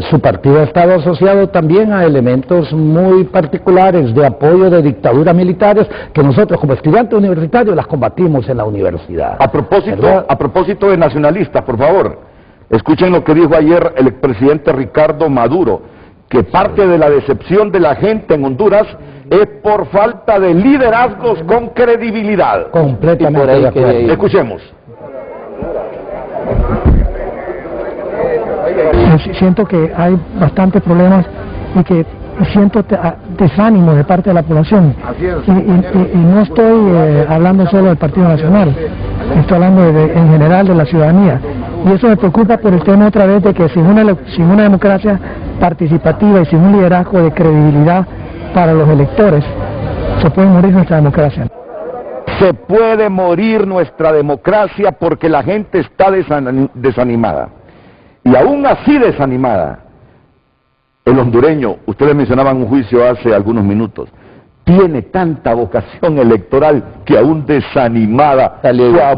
[SPEAKER 3] su partido ha estado asociado también a elementos muy particulares de apoyo de dictaduras militares que nosotros como estudiantes universitarios las combatimos en la universidad.
[SPEAKER 2] A propósito de nacionalistas, por favor, escuchen lo que dijo ayer el expresidente Ricardo Maduro, que parte de la decepción de la gente en Honduras es por falta de liderazgos con credibilidad.
[SPEAKER 3] Completamente de acuerdo.
[SPEAKER 2] Escuchemos.
[SPEAKER 8] Siento que hay bastantes problemas y que siento desánimo de parte de la población. Y no estoy hablando solo del Partido Nacional, estoy hablando en general de la ciudadanía. Y eso me preocupa por el tema otra vez de que sin una democracia participativa y sin un liderazgo de credibilidad para los electores, se puede morir nuestra democracia.
[SPEAKER 2] Se puede morir nuestra democracia porque la gente está desanimada. Y aún así desanimada, el hondureño, ustedes mencionaban un juicio hace algunos minutos, tiene tanta vocación electoral que aún desanimada salió a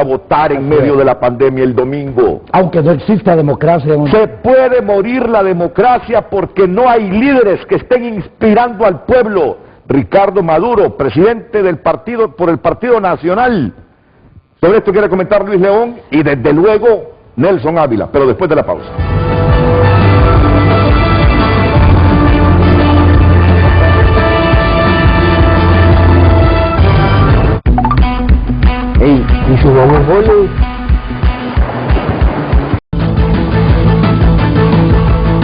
[SPEAKER 2] votar en medio de la pandemia el domingo.
[SPEAKER 3] Aunque no exista democracia.
[SPEAKER 2] Se puede morir la democracia porque no hay líderes que estén inspirando al pueblo. Ricardo Maduro, presidente del partido por el Partido Nacional. Sobre esto quiere comentar Luis León y desde luego Nelson Ávila, pero después de la pausa.
[SPEAKER 4] ¿Y su monopolio?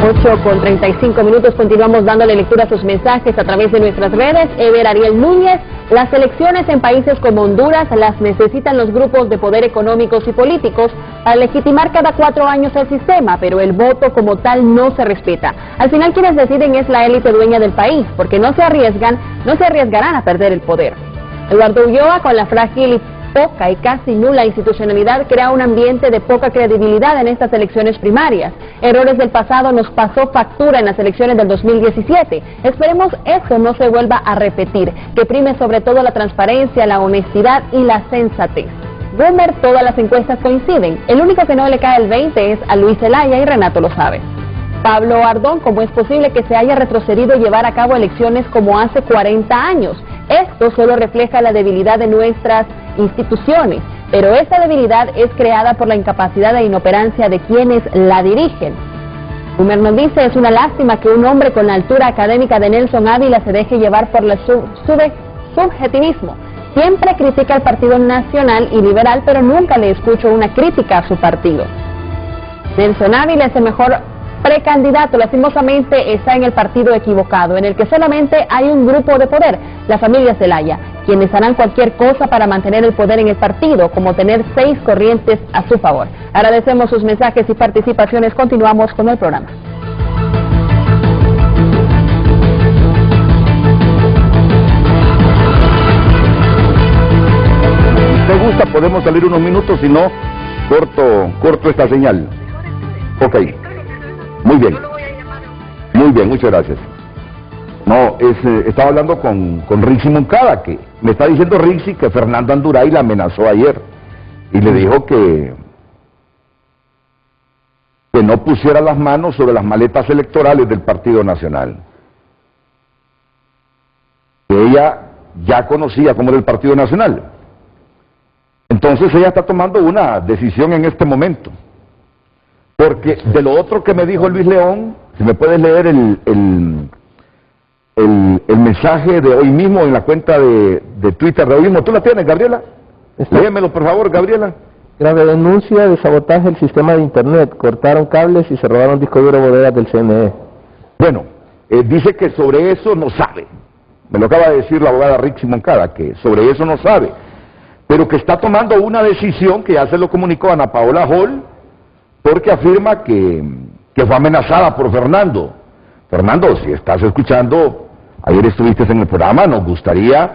[SPEAKER 5] 8:35, continuamos dándole lectura a sus mensajes a través de nuestras redes. Ever Ariel Núñez, las elecciones en países como Honduras las necesitan los grupos de poder económicos y políticos para legitimar cada 4 años el sistema, pero el voto como tal no se respeta. Al final quienes deciden es la élite dueña del país, porque no se arriesgarán a perder el poder. Eduardo Ulloa, con la frágil poca y casi nula institucionalidad, crea un ambiente de poca credibilidad en estas elecciones primarias. Errores del pasado nos pasó factura en las elecciones del 2017. Esperemos eso no se vuelva a repetir, que prime sobre todo la transparencia, la honestidad y la sensatez. Boomer, todas las encuestas coinciden. El único que no le cae el 20 es a Luis Zelaya y Renato lo sabe. Pablo Ardón, ¿cómo es posible que se haya retrocedido llevar a cabo elecciones como hace 40 años? Esto solo refleja la debilidad de nuestras instituciones, pero esta debilidad es creada por la incapacidad e inoperancia de quienes la dirigen. Boomer nos dice, es una lástima que un hombre con la altura académica de Nelson Ávila se deje llevar por el subjetivismo. Siempre critica al Partido Nacional y Liberal, pero nunca le escucho una crítica a su partido. Nelson Ávila es el mejor precandidato, lastimosamente está en el partido equivocado, en el que solamente hay un grupo de poder, la familia Zelaya. quienes harán cualquier cosa para mantener el poder en el partido, como tener 6 corrientes a su favor. Agradecemos sus mensajes y participaciones. Continuamos con el programa.
[SPEAKER 2] Si te gusta, podemos salir unos minutos, si no, corto esta señal. Ok. Muy bien. Muy bien, muchas gracias. No, estaba hablando con Rixi Moncada, que me está diciendo Rixi que Fernando Anduray la amenazó ayer y le dijo que no pusiera las manos sobre las maletas electorales del Partido Nacional. Que ella ya conocía cómo era el Partido Nacional. Entonces ella está tomando una decisión en este momento. Porque de lo otro que me dijo Luis León, si me puedes leer el mensaje de hoy mismo en la cuenta de Twitter de hoy mismo. ¿Tú la tienes, Gabriela? Léemelo, por favor, Gabriela.
[SPEAKER 4] Grave denuncia de sabotaje del sistema de Internet. Cortaron cables y se robaron disco duro bodegas del CNE.
[SPEAKER 2] Bueno, dice que sobre eso no sabe. Me lo acaba de decir la abogada Rixi Moncada, que sobre eso no sabe. Pero que está tomando una decisión que ya se lo comunicó a Ana Paola Hall, porque afirma que fue amenazada por Fernando. Fernando, si estás escuchando, ayer estuviste en el programa, nos gustaría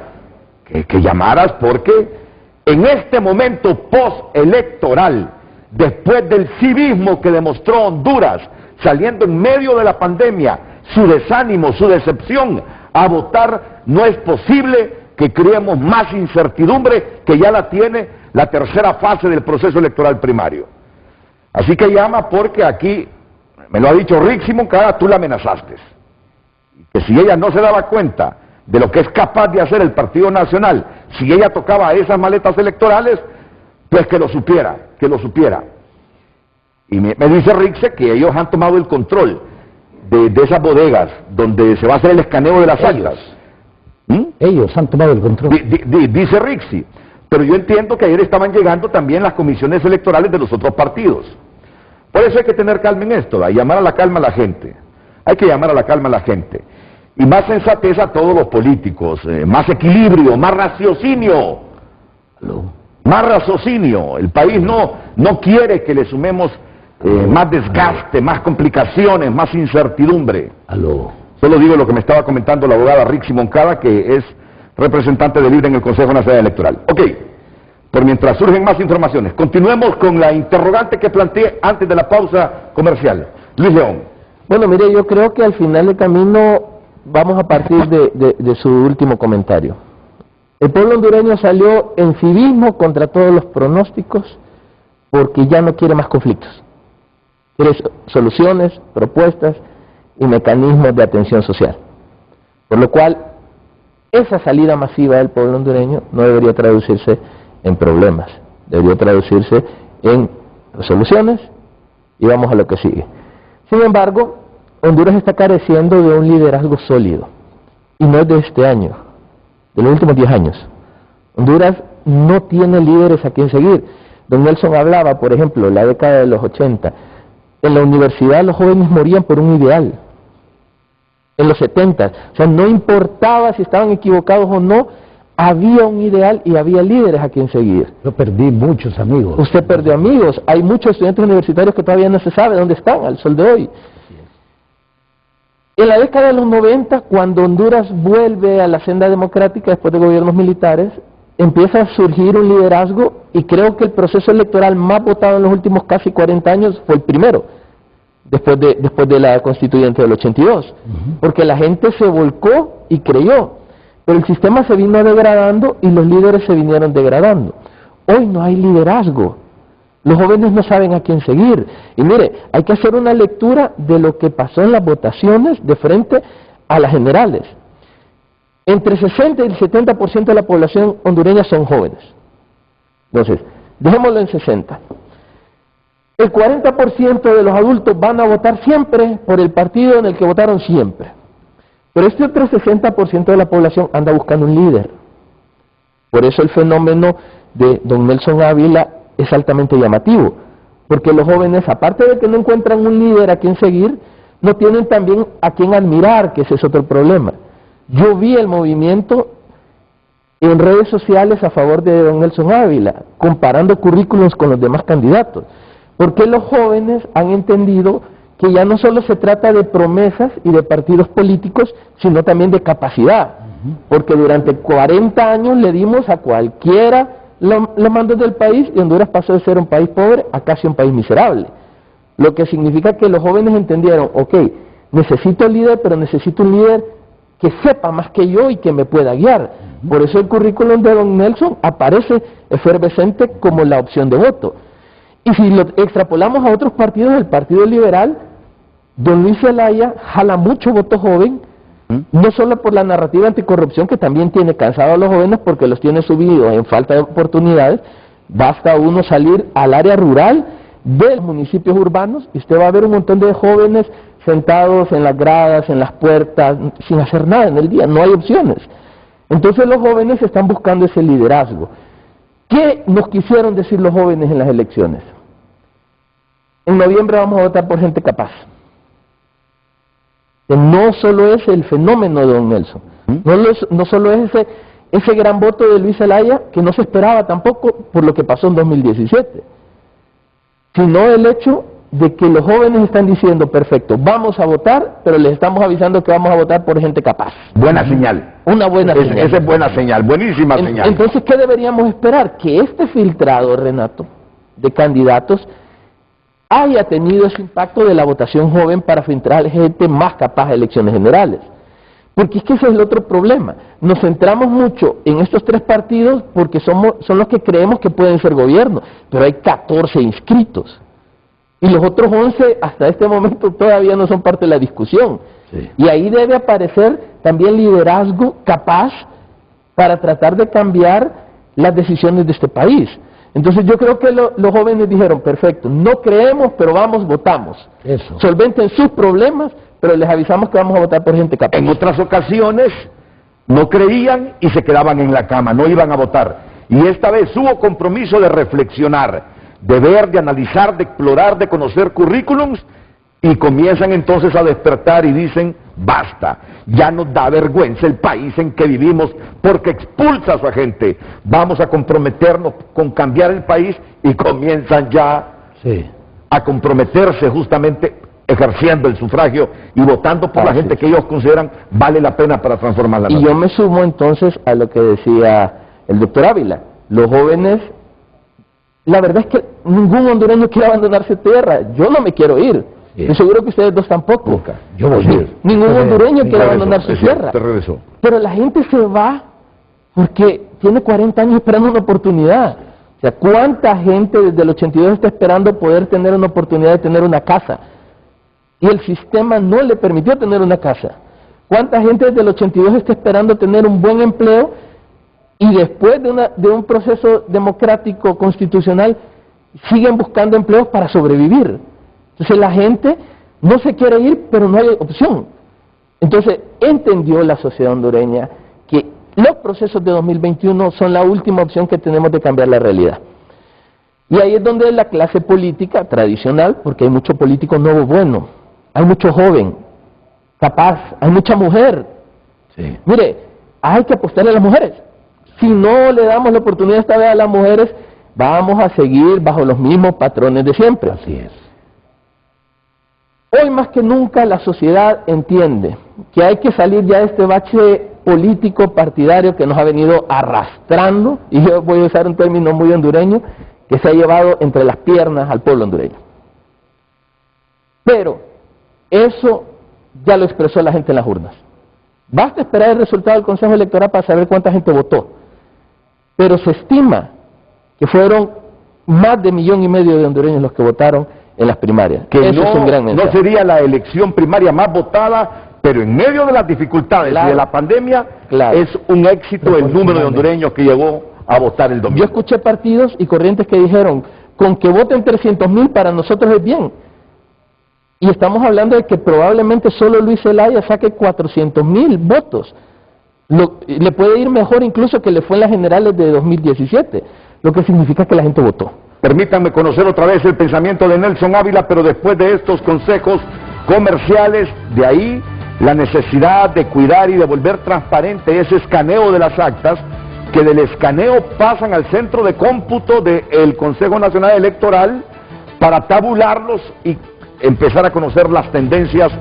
[SPEAKER 2] que llamaras, porque en este momento postelectoral, después del civismo que demostró Honduras, saliendo en medio de la pandemia, su desánimo, su decepción a votar, no es posible que creemos más incertidumbre que ya la tiene la tercera fase del proceso electoral primario. Así que llama, porque aquí, me lo ha dicho Rixi Moncada, tú la amenazaste. Que si ella no se daba cuenta de lo que es capaz de hacer el Partido Nacional, si ella tocaba esas maletas electorales, pues que lo supiera. Y me dice Rixi que ellos han tomado el control de esas bodegas donde se va a hacer el escaneo de las actas.
[SPEAKER 3] Ellos han tomado el control.
[SPEAKER 2] Dice Rixi. Pero yo entiendo que ayer estaban llegando también las comisiones electorales de los otros partidos. Por eso hay que tener calma en esto, hay que llamar a la calma a la gente. Hay que llamar a la calma a la gente. Y más sensatez a todos los políticos, más equilibrio, más raciocinio. Más raciocinio. El país no quiere que le sumemos más desgaste, más complicaciones, más incertidumbre. Solo digo lo que me estaba comentando la abogada Rixi Moncada, que es representante de Libre en el Consejo Nacional Electoral. Ok, por mientras surgen más informaciones, continuemos con la interrogante que planteé antes de la pausa comercial. Luis León.
[SPEAKER 4] Bueno, mire, yo creo que al final del camino vamos a partir de su último comentario. El pueblo hondureño salió en civismo contra todos los pronósticos porque ya no quiere más conflictos. Quiere soluciones, propuestas y mecanismos de atención social. Por lo cual, esa salida masiva del pueblo hondureño no debería traducirse en problemas, debería traducirse en soluciones, y vamos a lo que sigue. Sin embargo, Honduras está careciendo de un liderazgo sólido, y no es de este año, de los últimos 10 años. Honduras no tiene líderes a quien seguir. Don Nelson hablaba, por ejemplo, en la década de los 80, en la universidad los jóvenes morían por un ideal. En los 70, o sea, no importaba si estaban equivocados o no, había un ideal y había líderes a quien seguir.
[SPEAKER 3] Yo perdí muchos amigos.
[SPEAKER 4] Usted perdió amigos. Hay muchos estudiantes universitarios que todavía no se sabe dónde están al sol de hoy. En la década de los 90, cuando Honduras vuelve a la senda democrática después de gobiernos militares, empieza a surgir un liderazgo, y creo que el proceso electoral más votado en los últimos casi 40 años fue el primero, después de la constituyente del 82, porque la gente se volcó y creyó, pero el sistema se vino degradando y los líderes se vinieron degradando. Hoy no hay liderazgo, los jóvenes no saben a quién seguir, y mire, hay que hacer una lectura de lo que pasó en las votaciones de frente a las generales. Entre 60 y el 70% de la población hondureña son jóvenes. Entonces, dejémoslo en 60. El 40% de los adultos van a votar siempre por el partido en el que votaron siempre. Pero este otro 60% de la población anda buscando un líder. Por eso el fenómeno de don Nelson Ávila es altamente llamativo. Porque los jóvenes, aparte de que no encuentran un líder a quien seguir, no tienen también a quien admirar, que ese es otro problema. Yo vi el movimiento en redes sociales a favor de don Nelson Ávila, comparando currículums con los demás candidatos. Porque los jóvenes han entendido que ya no solo se trata de promesas y de partidos políticos, sino también de capacidad. Porque durante 40 años le dimos a cualquiera los mandos del país y Honduras pasó de ser un país pobre a casi un país miserable. Lo que significa que los jóvenes entendieron, ok, necesito líder, pero necesito un líder que sepa más que yo y que me pueda guiar. Por eso el currículum de don Nelson aparece efervescente como la opción de voto. Y si lo extrapolamos a otros partidos, el Partido Liberal, don Luis Zelaya jala mucho voto joven, no solo por la narrativa anticorrupción, que también tiene cansado a los jóvenes porque los tiene subidos en falta de oportunidades. Basta uno salir al área rural de los municipios urbanos y usted va a ver un montón de jóvenes sentados en las gradas, en las puertas, sin hacer nada en el día, no hay opciones. Entonces los jóvenes están buscando ese liderazgo. ¿Qué nos quisieron decir los jóvenes en las elecciones? En noviembre vamos a votar por gente capaz. Que no solo es el fenómeno de don Nelson, no solo es ese gran voto de Luis Zelaya, que no se esperaba tampoco por lo que pasó en 2017, sino el hecho de que los jóvenes están diciendo, perfecto, vamos a votar, pero les estamos avisando que vamos a votar por gente capaz.
[SPEAKER 2] Buena señal.
[SPEAKER 4] Una buena señal.
[SPEAKER 2] Esa es buena señal, buenísima señal.
[SPEAKER 4] Entonces, ¿qué deberíamos esperar? Que este filtrado, Renato, de candidatos haya tenido ese impacto de la votación joven para filtrar gente más capaz de elecciones generales. Porque es que ese es el otro problema. Nos centramos mucho en estos tres partidos porque son los que creemos que pueden ser gobierno, pero hay 14 inscritos. Y los otros 11 hasta este momento todavía no son parte de la discusión. Sí. Y ahí debe aparecer también liderazgo capaz para tratar de cambiar las decisiones de este país. Entonces yo creo que los jóvenes dijeron, perfecto, no creemos, pero vamos, votamos. Eso. Solventen sus problemas, pero les avisamos que vamos a votar por gente capaz.
[SPEAKER 2] En otras ocasiones no creían y se quedaban en la cama, no iban a votar. Y esta vez hubo compromiso de reflexionar, de ver, de analizar, de explorar, de conocer currículums, y comienzan entonces a despertar y dicen, basta, ya nos da vergüenza el país en que vivimos porque expulsa a su gente, vamos a comprometernos con cambiar el país, y comienzan ya a comprometerse justamente ejerciendo el sufragio y votando por la gente que ellos consideran vale la pena para transformar la nación.
[SPEAKER 4] Y yo me sumo entonces a lo que decía el doctor Ávila, los jóvenes, la verdad es que ningún hondureño quiere abandonar su tierra, yo no me quiero ir. Estoy seguro que ustedes dos tampoco.
[SPEAKER 2] Nunca. Yo voy a ir.
[SPEAKER 4] Ningún hondureño quiere abandonar su tierra.
[SPEAKER 2] Te regresó.
[SPEAKER 4] Pero la gente se va porque tiene 40 años esperando una oportunidad. O sea, ¿cuánta gente desde el 82 está esperando poder tener una oportunidad de tener una casa? Y el sistema no le permitió tener una casa. ¿Cuánta gente desde el 82 está esperando tener un buen empleo y después de un proceso democrático constitucional siguen buscando empleos para sobrevivir? Entonces la gente no se quiere ir, pero no hay opción. Entonces entendió la sociedad hondureña que los procesos de 2021 son la última opción que tenemos de cambiar la realidad. Y ahí es donde la clase política tradicional, porque hay mucho político nuevo bueno, hay mucho joven, capaz, hay mucha mujer. Sí. Mire, hay que apostarle a las mujeres. Si no le damos la oportunidad esta vez a las mujeres, vamos a seguir bajo los mismos patrones de siempre. Así es. Hoy más que nunca la sociedad entiende que hay que salir ya de este bache político partidario que nos ha venido arrastrando, y yo voy a usar un término muy hondureño, que se ha llevado entre las piernas al pueblo hondureño. Pero eso ya lo expresó la gente en las urnas. Basta esperar el resultado del Consejo Electoral para saber cuánta gente votó. Pero se estima que fueron más de 1,5 millones de hondureños los que votaron en las primarias.
[SPEAKER 2] Que
[SPEAKER 4] eso es un gran mensaje.
[SPEAKER 2] No sería la elección primaria más votada, pero en medio de las dificultades y de la pandemia, es un éxito el número de hondureños que llegó a votar el domingo.
[SPEAKER 4] Yo escuché partidos y corrientes que dijeron, con que voten 300,000 para nosotros es bien. Y estamos hablando de que probablemente solo Luis Zelaya saque 400,000 votos. Le puede ir mejor incluso que le fue en las generales de 2017, lo que significa que la gente votó.
[SPEAKER 2] Permítanme conocer otra vez el pensamiento de Nelson Ávila, pero después de estos consejos comerciales, de ahí la necesidad de cuidar y de volver transparente ese escaneo de las actas que del escaneo pasan al centro de cómputo del Consejo Nacional Electoral para tabularlos y empezar a conocer las tendencias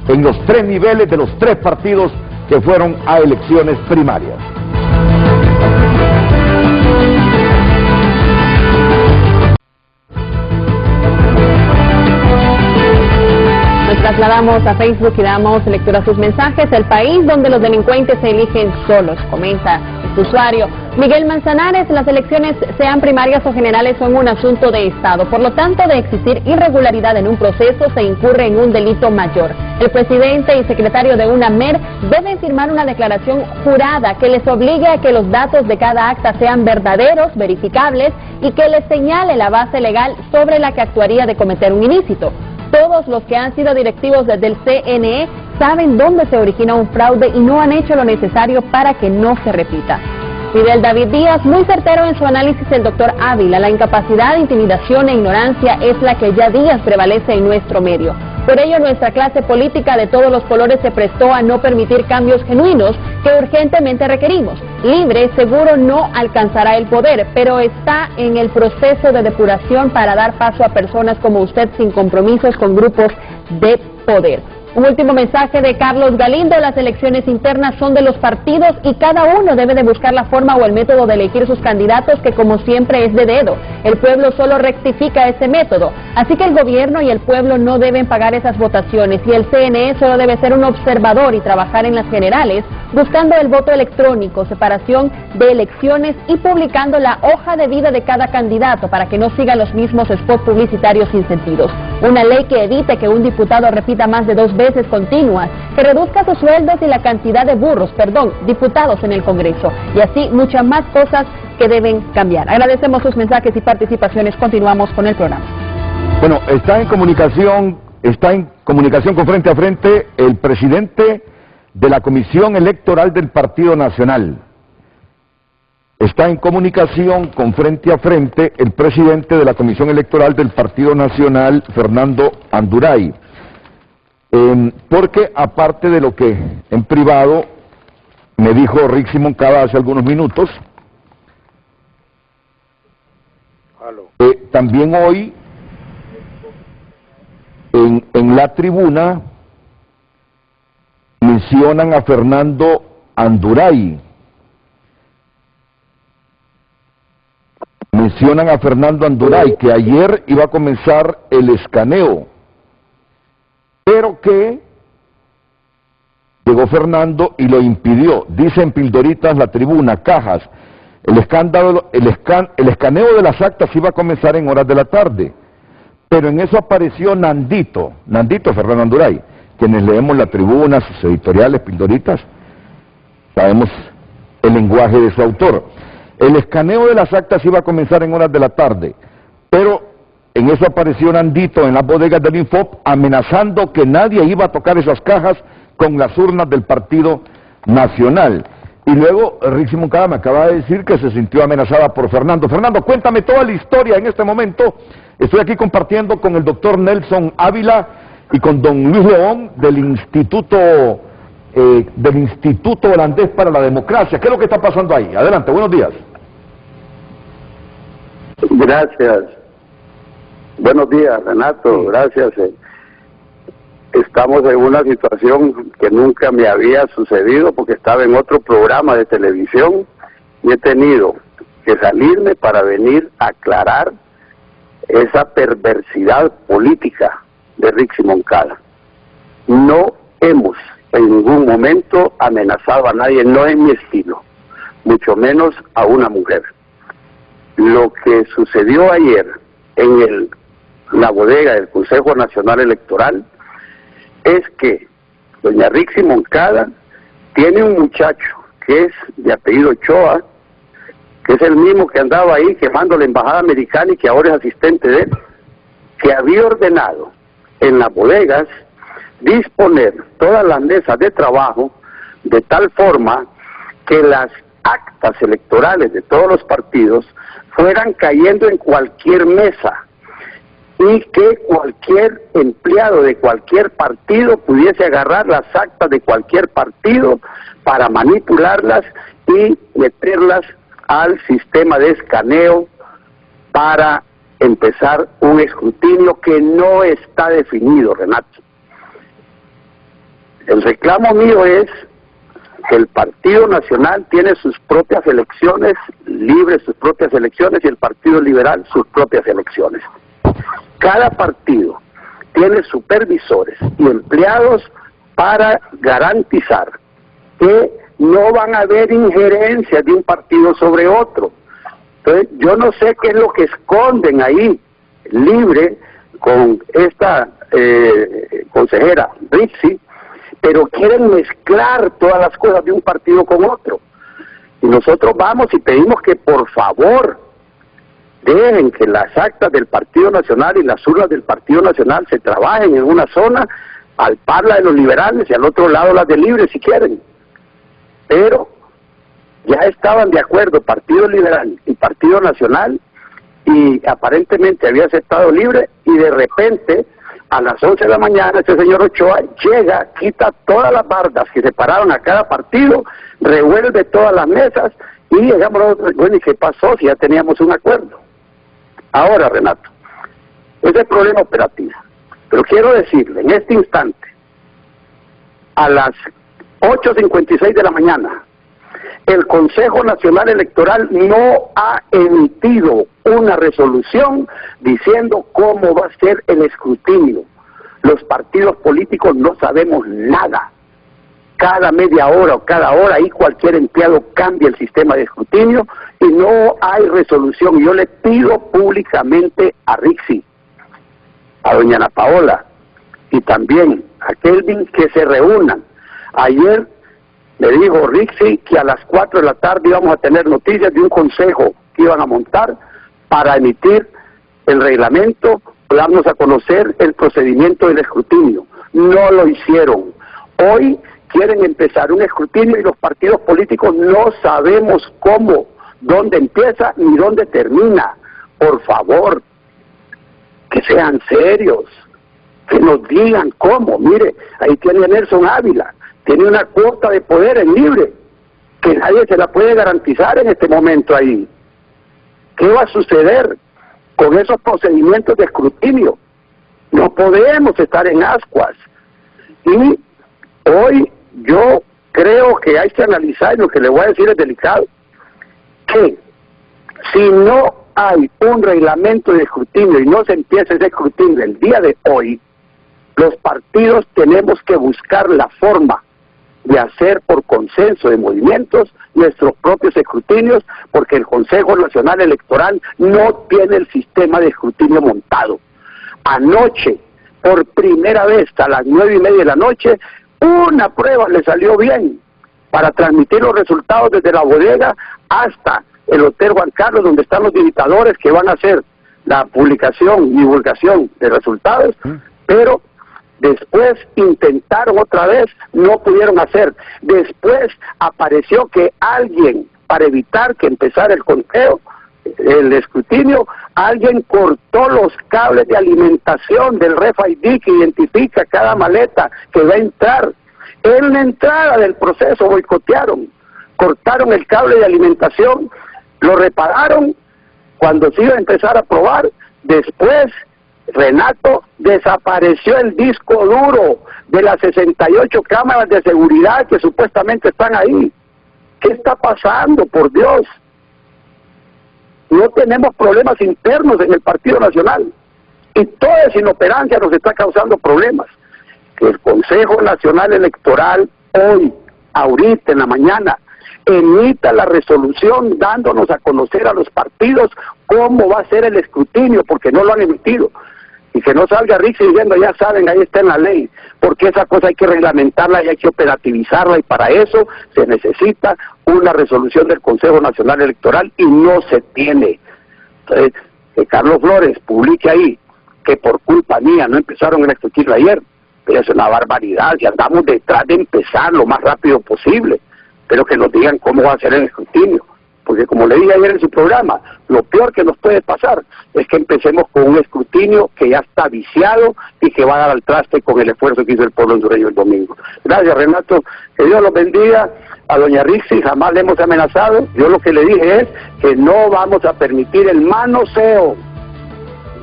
[SPEAKER 2] en los 3 niveles de los 3 partidos que fueron a elecciones primarias.
[SPEAKER 5] Nos trasladamos a Facebook y damos lectura a sus mensajes. El país donde los delincuentes se eligen solos, comenta este usuario. Miguel Manzanares, las elecciones, sean primarias o generales, son un asunto de Estado. Por lo tanto, de existir irregularidad en un proceso, se incurre en un delito mayor. El presidente y secretario de UNAMER deben firmar una declaración jurada que les obligue a que los datos de cada acta sean verdaderos, verificables, y que les señale la base legal sobre la que actuaría de cometer un ilícito. Todos los que han sido directivos del CNE saben dónde se origina un fraude y no han hecho lo necesario para que no se repita. Fidel David Díaz, muy certero en su análisis el doctor Ávila. La incapacidad, intimidación e ignorancia es la que ya días prevalece en nuestro medio. Por ello, nuestra clase política de todos los colores se prestó a no permitir cambios genuinos que urgentemente requerimos. Libre, seguro no alcanzará el poder, pero está en el proceso de depuración para dar paso a personas como usted sin compromisos con grupos de poder. Un último mensaje de Carlos Galindo: las elecciones internas son de los partidos y cada uno debe de buscar la forma o el método de elegir sus candidatos, que como siempre es de dedo. El pueblo solo rectifica ese método, así que el gobierno y el pueblo no deben pagar esas votaciones, y el CNE solo debe ser un observador y trabajar en las generales, buscando el voto electrónico, separación de elecciones y publicando la hoja de vida de cada candidato para que no sigan los mismos spots publicitarios sin sentidos. Una ley que evite que un diputado repita más de 2 veces continuas, que reduzca sus sueldos y la cantidad de diputados en el Congreso, y así muchas más cosas que deben cambiar. Agradecemos sus mensajes y participaciones. Continuamos con el programa.
[SPEAKER 2] Bueno, está en comunicación con Frente a Frente el presidente de la Comisión Electoral del Partido Nacional. Está en comunicación con Frente a Frente el presidente de la Comisión Electoral del Partido Nacional, Fernando Anduray. Porque aparte de lo que en privado me dijo Rixi Moncada hace algunos minutos, también hoy en la tribuna mencionan a Fernando Anduray. Mencionan a Fernando Anduray, que ayer iba a comenzar el escaneo, pero que llegó Fernando y lo impidió. Dicen Pildoritas la tribuna, Cajas, el escaneo de las actas iba a comenzar en horas de la tarde, pero en eso apareció Nandito Fernando Anduray. Quienes leemos la tribuna, sus editoriales, Pildoritas, sabemos el lenguaje de su autor. El escaneo de las actas iba a comenzar en horas de la tarde, pero en eso apareció Nandito en las bodegas del Infop amenazando que nadie iba a tocar esas cajas con las urnas del Partido Nacional. Y luego Rixi Moncada me acaba de decir que se sintió amenazada por Fernando. Fernando, cuéntame toda la historia en este momento. Estoy aquí compartiendo con el doctor Nelson Ávila y con don Luis León del Instituto Holandés para la Democracia. ¿Qué es lo que está pasando ahí? Adelante, buenos días.
[SPEAKER 9] Gracias. Buenos días, Renato. Gracias. Estamos en una situación que nunca me había sucedido porque estaba en otro programa de televisión y he tenido que salirme para venir a aclarar esa perversidad política de Rixi Moncada. No hemos en ningún momento amenazado a nadie, no es mi estilo, mucho menos a una mujer. Lo que sucedió ayer en la bodega del Consejo Nacional Electoral es que doña Rixi Moncada tiene un muchacho que es de apellido Ochoa, que es el mismo que andaba ahí quemando la embajada americana y que ahora es asistente de él, que había ordenado en las bodegas disponer todas las mesas de trabajo de tal forma que las actas electorales de todos los partidos fueran cayendo en cualquier mesa y que cualquier empleado de cualquier partido pudiese agarrar las actas de cualquier partido para manipularlas y meterlas al sistema de escaneo para empezar un escrutinio que no está definido, Renato. El reclamo mío es que el Partido Nacional tiene sus propias elecciones, libres sus propias elecciones, y el Partido Liberal sus propias elecciones. Cada partido tiene supervisores y empleados para garantizar que no van a haber injerencias de un partido sobre otro. Entonces, yo no sé qué es lo que esconden ahí, libre, con esta consejera Rixi, pero quieren mezclar todas las cosas de un partido con otro. Y nosotros vamos y pedimos que por favor dejen que las actas del Partido Nacional y las urnas del Partido Nacional se trabajen en una zona, al par la de los liberales y al otro lado las de libres si quieren. Pero ya estaban de acuerdo Partido Liberal y Partido Nacional, y aparentemente había aceptado libre, y de repente a las 11 de la mañana este señor Ochoa llega, quita todas las bardas que separaron a cada partido, revuelve todas las mesas, y llegamos nosotros, bueno, ¿y qué pasó si ya teníamos un acuerdo? Ahora, Renato, ese es el problema operativo. Pero quiero decirle, en este instante, a las 8:56 de la mañana, el Consejo Nacional Electoral no ha emitido una resolución diciendo cómo va a ser el escrutinio. Los partidos políticos no sabemos nada. Cada media hora o cada hora ahí cualquier empleado cambia el sistema de escrutinio y no hay resolución. Yo le pido públicamente a Rixi, a doña Ana Paola y también a Kelvin que se reúnan. Ayer me dijo Rixi que a las 4 de la tarde íbamos a tener noticias de un consejo que iban a montar para emitir el reglamento, darnos a conocer el procedimiento del escrutinio. No lo hicieron. Hoy quieren empezar un escrutinio y los partidos políticos no sabemos cómo, dónde empieza ni dónde termina. Por favor, que sean serios, que nos digan cómo. Mire, ahí tiene a Nelson Ávila, tiene una cuota de poder en libre, que nadie se la puede garantizar en este momento ahí. ¿Qué va a suceder con esos procedimientos de escrutinio? No podemos estar en ascuas. Y hoy yo creo que hay que analizar, y lo que le voy a decir es delicado, que si no hay un reglamento de escrutinio y no se empieza ese escrutinio el día de hoy, los partidos tenemos que buscar la forma de hacer por consenso de movimientos nuestros propios escrutinios, porque el Consejo Nacional Electoral no tiene el sistema de escrutinio montado. Anoche, por primera vez a las 9:30 de la noche, una prueba le salió bien para transmitir los resultados desde la bodega hasta el Hotel Juan Carlos, donde están los digitadores que van a hacer la publicación y divulgación de resultados, pero después intentaron otra vez, no pudieron hacer. Después apareció que alguien, para evitar que empezara el conteo, el escrutinio, alguien cortó los cables de alimentación del RFID que identifica cada maleta que va a entrar. En la entrada del proceso boicotearon, cortaron el cable de alimentación, lo repararon cuando se iba a empezar a probar. Después, Renato, desapareció el disco duro de las 68 cámaras de seguridad que supuestamente están ahí. ¿Qué está pasando, por Dios? No tenemos problemas internos en el Partido Nacional y toda esa inoperancia nos está causando problemas. Que el Consejo Nacional Electoral hoy, ahorita en la mañana, emita la resolución dándonos a conocer a los partidos cómo va a ser el escrutinio, porque no lo han emitido. Y que no salga Rixi diciendo, ya saben, ahí está en la ley, porque esa cosa hay que reglamentarla y hay que operativizarla, y para eso se necesita una resolución del Consejo Nacional Electoral y no se tiene. Entonces, que Carlos Flores publique ahí que por culpa mía no empezaron el escrutinio ayer, pero es una barbaridad, y andamos detrás de empezar lo más rápido posible, pero que nos digan cómo va a ser el escrutinio, porque como le dije ayer en su programa, lo peor que nos puede pasar es que empecemos con un escrutinio que ya está viciado y que va a dar al traste con el esfuerzo que hizo el pueblo hondureño el domingo. Gracias, Renato, que Dios los bendiga. A doña Rixi jamás le hemos amenazado. Yo lo que le dije es que no vamos a permitir el manoseo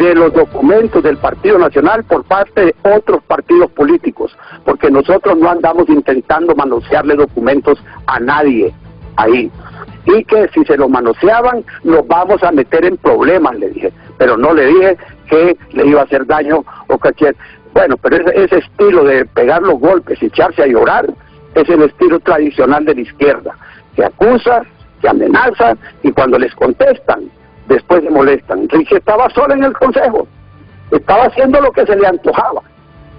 [SPEAKER 9] de los documentos del Partido Nacional por parte de otros partidos políticos, porque nosotros no andamos intentando manosearle documentos a nadie ahí, y que si se los manoseaban nos vamos a meter en problemas, le dije, pero no le dije que le iba a hacer daño o cualquier... Bueno, pero ese estilo de pegar los golpes y echarse a llorar es el estilo tradicional de la izquierda, que acusa, que amenaza, y cuando les contestan después se molestan. Rixi estaba solo en el Consejo, estaba haciendo lo que se le antojaba,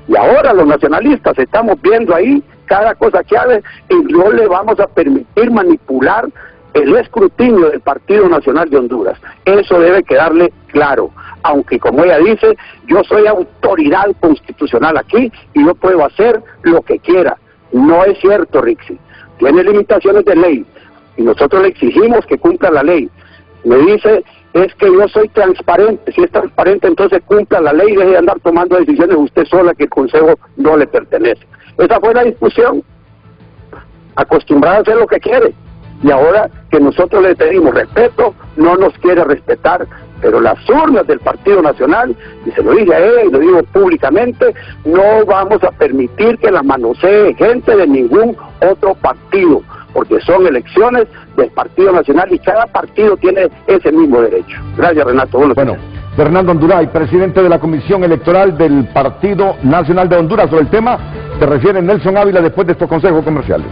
[SPEAKER 9] y ahora los nacionalistas estamos viendo ahí cada cosa que hace, y no le vamos a permitir manipular el escrutinio del Partido Nacional de Honduras. Eso debe quedarle claro, aunque como ella dice, yo soy autoridad constitucional aquí y yo puedo hacer lo que quiera. No es cierto, Rixi, tiene limitaciones de ley y nosotros le exigimos que cumpla la ley. Me dice, es que yo soy transparente. Si es transparente, entonces cumpla la ley y deje de andar tomando decisiones usted sola, que el Consejo no le pertenece. Esa fue la discusión, acostumbrada a hacer lo que quiere, y ahora que nosotros le pedimos respeto, no nos quiere respetar. Pero las urnas del Partido Nacional, y se lo dije a él y lo digo públicamente, no vamos a permitir que las manosee gente de ningún otro partido, porque son elecciones del Partido Nacional y cada partido tiene ese mismo derecho. Gracias, Renato.
[SPEAKER 2] Bueno, Fernando Anduray, presidente de la Comisión Electoral del Partido Nacional de Honduras. Sobre el tema se refiere Nelson Ávila después de estos consejos comerciales.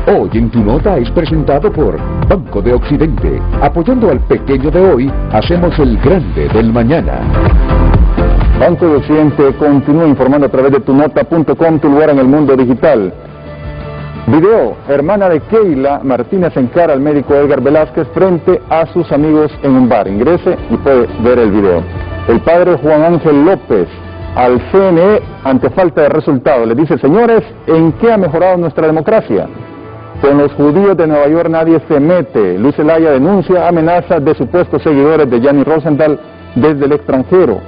[SPEAKER 1] Hoy en Tu Nota es presentado por Banco de Occidente. Apoyando al pequeño de hoy, hacemos el grande del mañana.
[SPEAKER 7] Banco de Occidente continúa informando a través de tunota.com, tu lugar en el mundo digital. Video, hermana de Keila Martínez encara al médico Edgar Velázquez frente a sus amigos en un bar. Ingrese y puede ver el video. El padre Juan Ángel López al CNE ante falta de resultados le dice: señores, ¿en qué ha mejorado nuestra democracia? Con los judíos de Nueva York nadie se mete. Luis Zelaya denuncia amenazas de supuestos seguidores de Gianni Rosenthal desde el extranjero.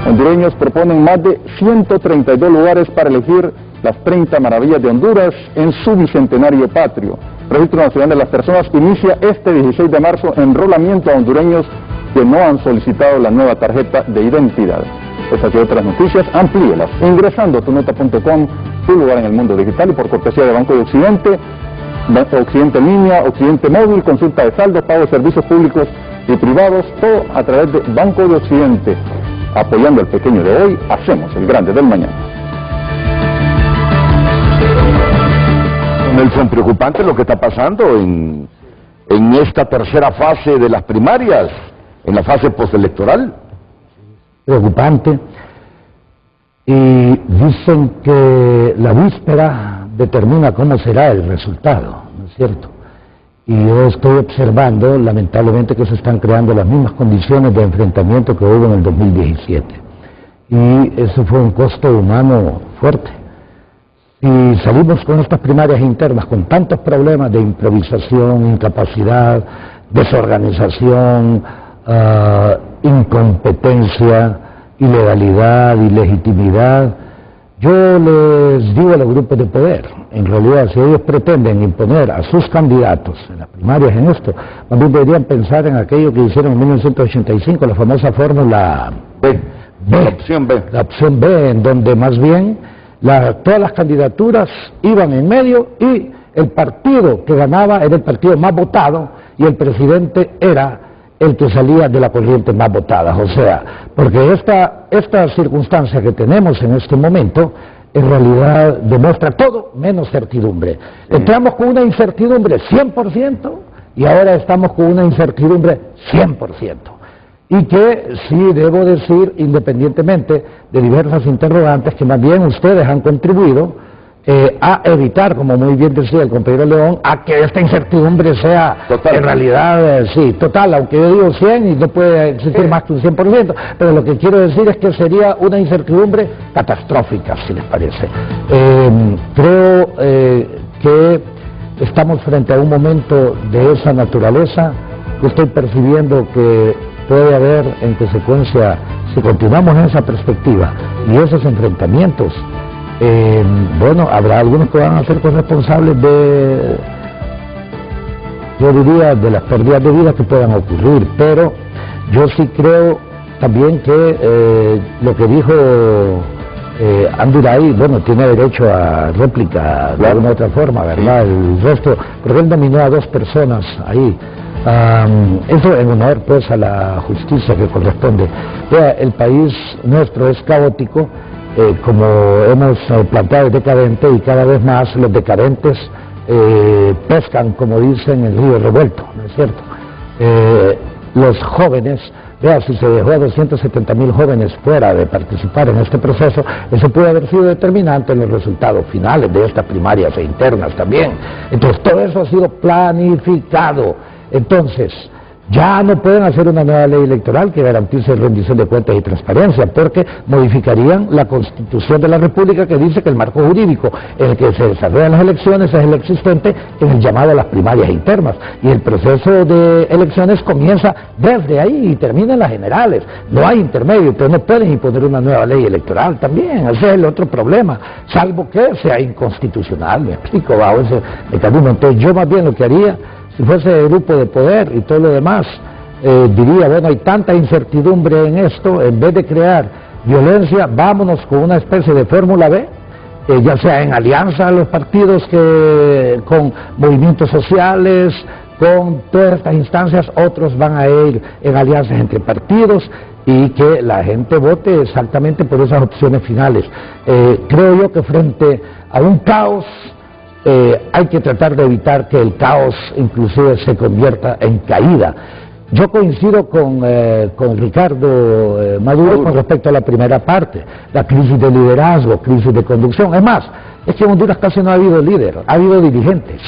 [SPEAKER 7] Hondureños proponen más de 132 lugares para elegir las 30 maravillas de Honduras en su bicentenario patrio. Registro Nacional de las Personas inicia este 16 de marzo enrolamiento a hondureños que no han solicitado la nueva tarjeta de identidad. Estas y otras noticias, amplíelas ingresando a tunota.com, tu lugar en el mundo digital, y por cortesía de Banco de Occidente, Occidente Línea, Occidente Móvil, consulta de saldo, pago de servicios públicos y privados, todo a través de Banco de Occidente. Apoyando al pequeño de hoy, hacemos el grande del mañana.
[SPEAKER 2] Nelson, preocupante lo que está pasando en esta tercera fase de las primarias, en la fase postelectoral.
[SPEAKER 3] Preocupante. Y dicen que la víspera determina cómo será el resultado, ¿no es cierto? Y yo estoy observando, lamentablemente, que se están creando las mismas condiciones de enfrentamiento que hubo en el 2017. Y eso fue un costo humano fuerte. Y salimos con estas primarias internas con tantos problemas de improvisación, incapacidad, desorganización, incompetencia, ilegalidad, ilegitimidad. Yo les digo a los grupos de poder, en realidad, si ellos pretenden imponer a sus candidatos en las primarias en esto, más bien deberían pensar en aquello que hicieron en 1985, la famosa fórmula B, la opción B, en donde más bien todas las candidaturas iban en medio y el partido que ganaba era el partido más votado y el presidente era el que salía de la corriente más votada. O sea, porque esta circunstancia que tenemos en este momento en realidad demuestra todo menos certidumbre. Entramos con una incertidumbre 100% y ahora estamos con una incertidumbre 100%. Y que sí, debo decir, independientemente de diversas interrogantes, que más bien ustedes han contribuido a evitar, como muy bien decía el compañero León, a que esta incertidumbre sea total. En realidad, sí, total, aunque yo digo 100 y no puede existir más que un 100%, pero lo que quiero decir es que sería una incertidumbre catastrófica, si les parece. Creo que estamos frente a un momento de esa naturaleza. Yo estoy percibiendo que puede haber, en consecuencia, si continuamos en esa perspectiva y esos enfrentamientos, bueno, habrá algunos que van a ser corresponsables de, yo diría, de las pérdidas de vida que puedan ocurrir, pero yo sí creo también que lo que dijo Anduray, bueno, tiene derecho a réplica de alguna otra forma, ¿verdad? El resto, porque él nominó a 2 personas ahí. Eso en honor pues a la justicia que corresponde. Vea, el país nuestro es caótico, como hemos planteado, es decadente, y cada vez más los decadentes pescan, como dicen, el río revuelto, ¿no es cierto? Los jóvenes, vea, si se dejó a 270.000 jóvenes fuera de participar en este proceso, eso puede haber sido determinante en los resultados finales de estas primarias e internas también. Entonces todo eso ha sido planificado. Entonces, ya no pueden hacer una nueva ley electoral que garantice rendición de cuentas y transparencia, porque modificarían la Constitución de la República, que dice que el marco jurídico en el que se desarrollan las elecciones es el existente en el llamado a las primarias internas, y el proceso de elecciones comienza desde ahí y termina en las generales. No hay intermedio, entonces no pueden imponer una nueva ley electoral también. Ese es el otro problema, salvo que sea inconstitucional, me explico, bajo ese mecanismo. Entonces yo más bien lo que haría, si fuese el grupo de poder y todo lo demás, diría, bueno, hay tanta incertidumbre en esto, en vez de crear violencia, vámonos con una especie de fórmula B, ya sea en alianza a los partidos, con movimientos sociales, con todas estas instancias, otros van a ir en alianzas entre partidos, y que la gente vote exactamente por esas opciones finales. Creo yo que frente a un caos, hay que tratar de evitar que el caos inclusive se convierta en caída. Yo coincido con Ricardo Maduro con respecto a la primera parte, la crisis de liderazgo, crisis de conducción. Es más, es que en Honduras casi no ha habido líder, ha habido dirigentes.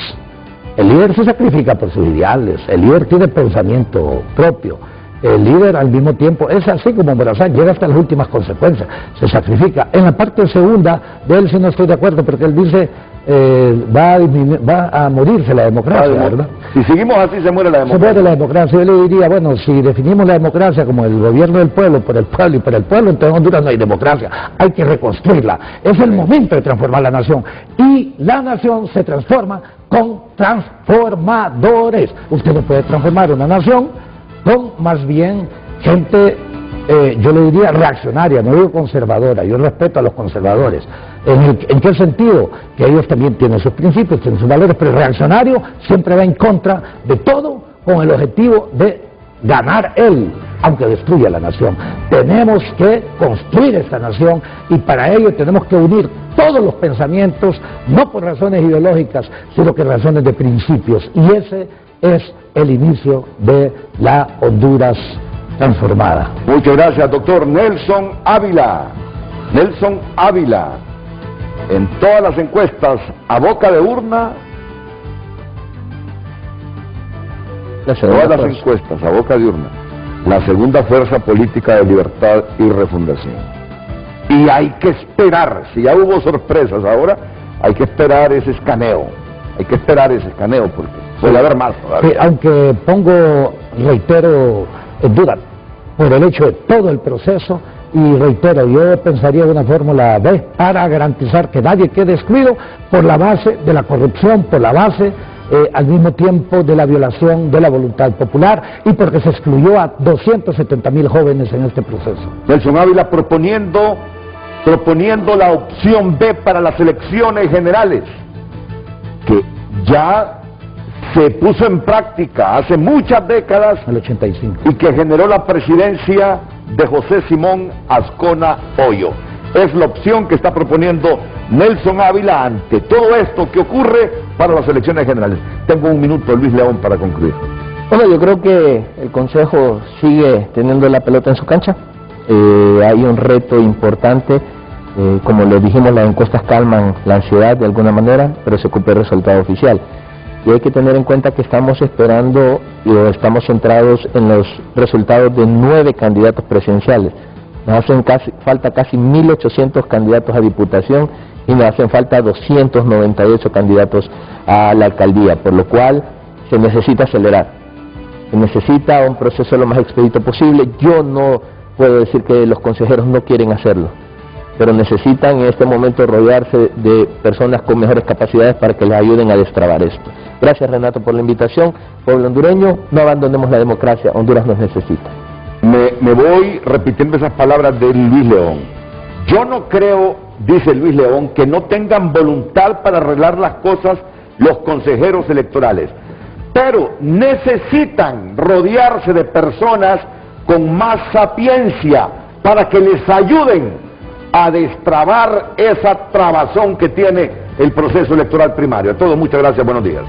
[SPEAKER 3] El líder se sacrifica por sus ideales, el líder tiene pensamiento propio. El líder al mismo tiempo es así como Morazán, llega hasta las últimas consecuencias, se sacrifica. En la parte segunda de él sí no estoy de acuerdo, porque él dice va a morirse la democracia, ¿verdad?
[SPEAKER 2] Si seguimos así se muere la democracia.
[SPEAKER 3] Se muere la democracia. Yo le diría, bueno, si definimos la democracia como el gobierno del pueblo, por el pueblo y para el pueblo, entonces en Honduras no hay democracia, hay que reconstruirla. Es el momento de transformar la nación, y la nación se transforma con transformadores. Usted no puede transformar una nación con más bien gente, yo le diría reaccionaria, no digo conservadora, yo respeto a los conservadores. ¿En qué sentido? Que ellos también tienen sus principios, tienen sus valores, pero el reaccionario siempre va en contra de todo con el objetivo de ganar él, aunque destruya la nación. Tenemos que construir esta nación, y para ello tenemos que unir todos los pensamientos, no por razones ideológicas, sino que razones de principios, y ese es el inicio de la Honduras transformada.
[SPEAKER 2] Muchas gracias, doctor Nelson Ávila. Nelson Ávila, en todas las encuestas, a boca de urna, todas las encuestas, a boca de urna, la segunda fuerza política de Libertad y Refundación. Y hay que esperar, si ya hubo sorpresas ahora, hay que esperar ese escaneo, porque puede haber más todavía.
[SPEAKER 3] Sí, aunque reitero en duda por el hecho de todo el proceso, y reitero, yo pensaría en una fórmula B para garantizar que nadie quede excluido por la base de la corrupción, por la base al mismo tiempo de la violación de la voluntad popular, y porque se excluyó a 270.000 jóvenes en este proceso.
[SPEAKER 2] Nelson Ávila proponiendo la opción B para las elecciones generales, que ya se puso en práctica hace muchas décadas,
[SPEAKER 3] el 85,
[SPEAKER 2] y que generó la presidencia de José Simón Azcona Hoyo. Es la opción que está proponiendo Nelson Ávila ante todo esto que ocurre para las elecciones generales. Tengo un minuto, Luis León, para concluir.
[SPEAKER 4] Bueno, yo creo que el Consejo sigue teniendo la pelota en su cancha. Hay un reto importante Como le dijimos, las encuestas calman la ansiedad de alguna manera, pero se cumple el resultado oficial. Y hay que tener en cuenta que estamos esperando o estamos centrados en los resultados de 9 candidatos presidenciales. Nos hacen falta casi 1.800 candidatos a diputación y nos hacen falta 298 candidatos a la alcaldía, por lo cual se necesita acelerar. Se necesita un proceso lo más expedito posible. Yo no puedo decir que los consejeros no quieren hacerlo, pero necesitan en este momento rodearse de personas con mejores capacidades para que les ayuden a destrabar esto. Gracias, Renato, por la invitación. Pueblo hondureño, no abandonemos la democracia, Honduras nos necesita.
[SPEAKER 2] Me voy repitiendo esas palabras de Luis León. Yo no creo, dice Luis León, que no tengan voluntad para arreglar las cosas los consejeros electorales, pero necesitan rodearse de personas con más sapiencia para que les ayuden a destrabar esa trabazón que tiene el proceso electoral primario. A todos, muchas gracias, buenos días.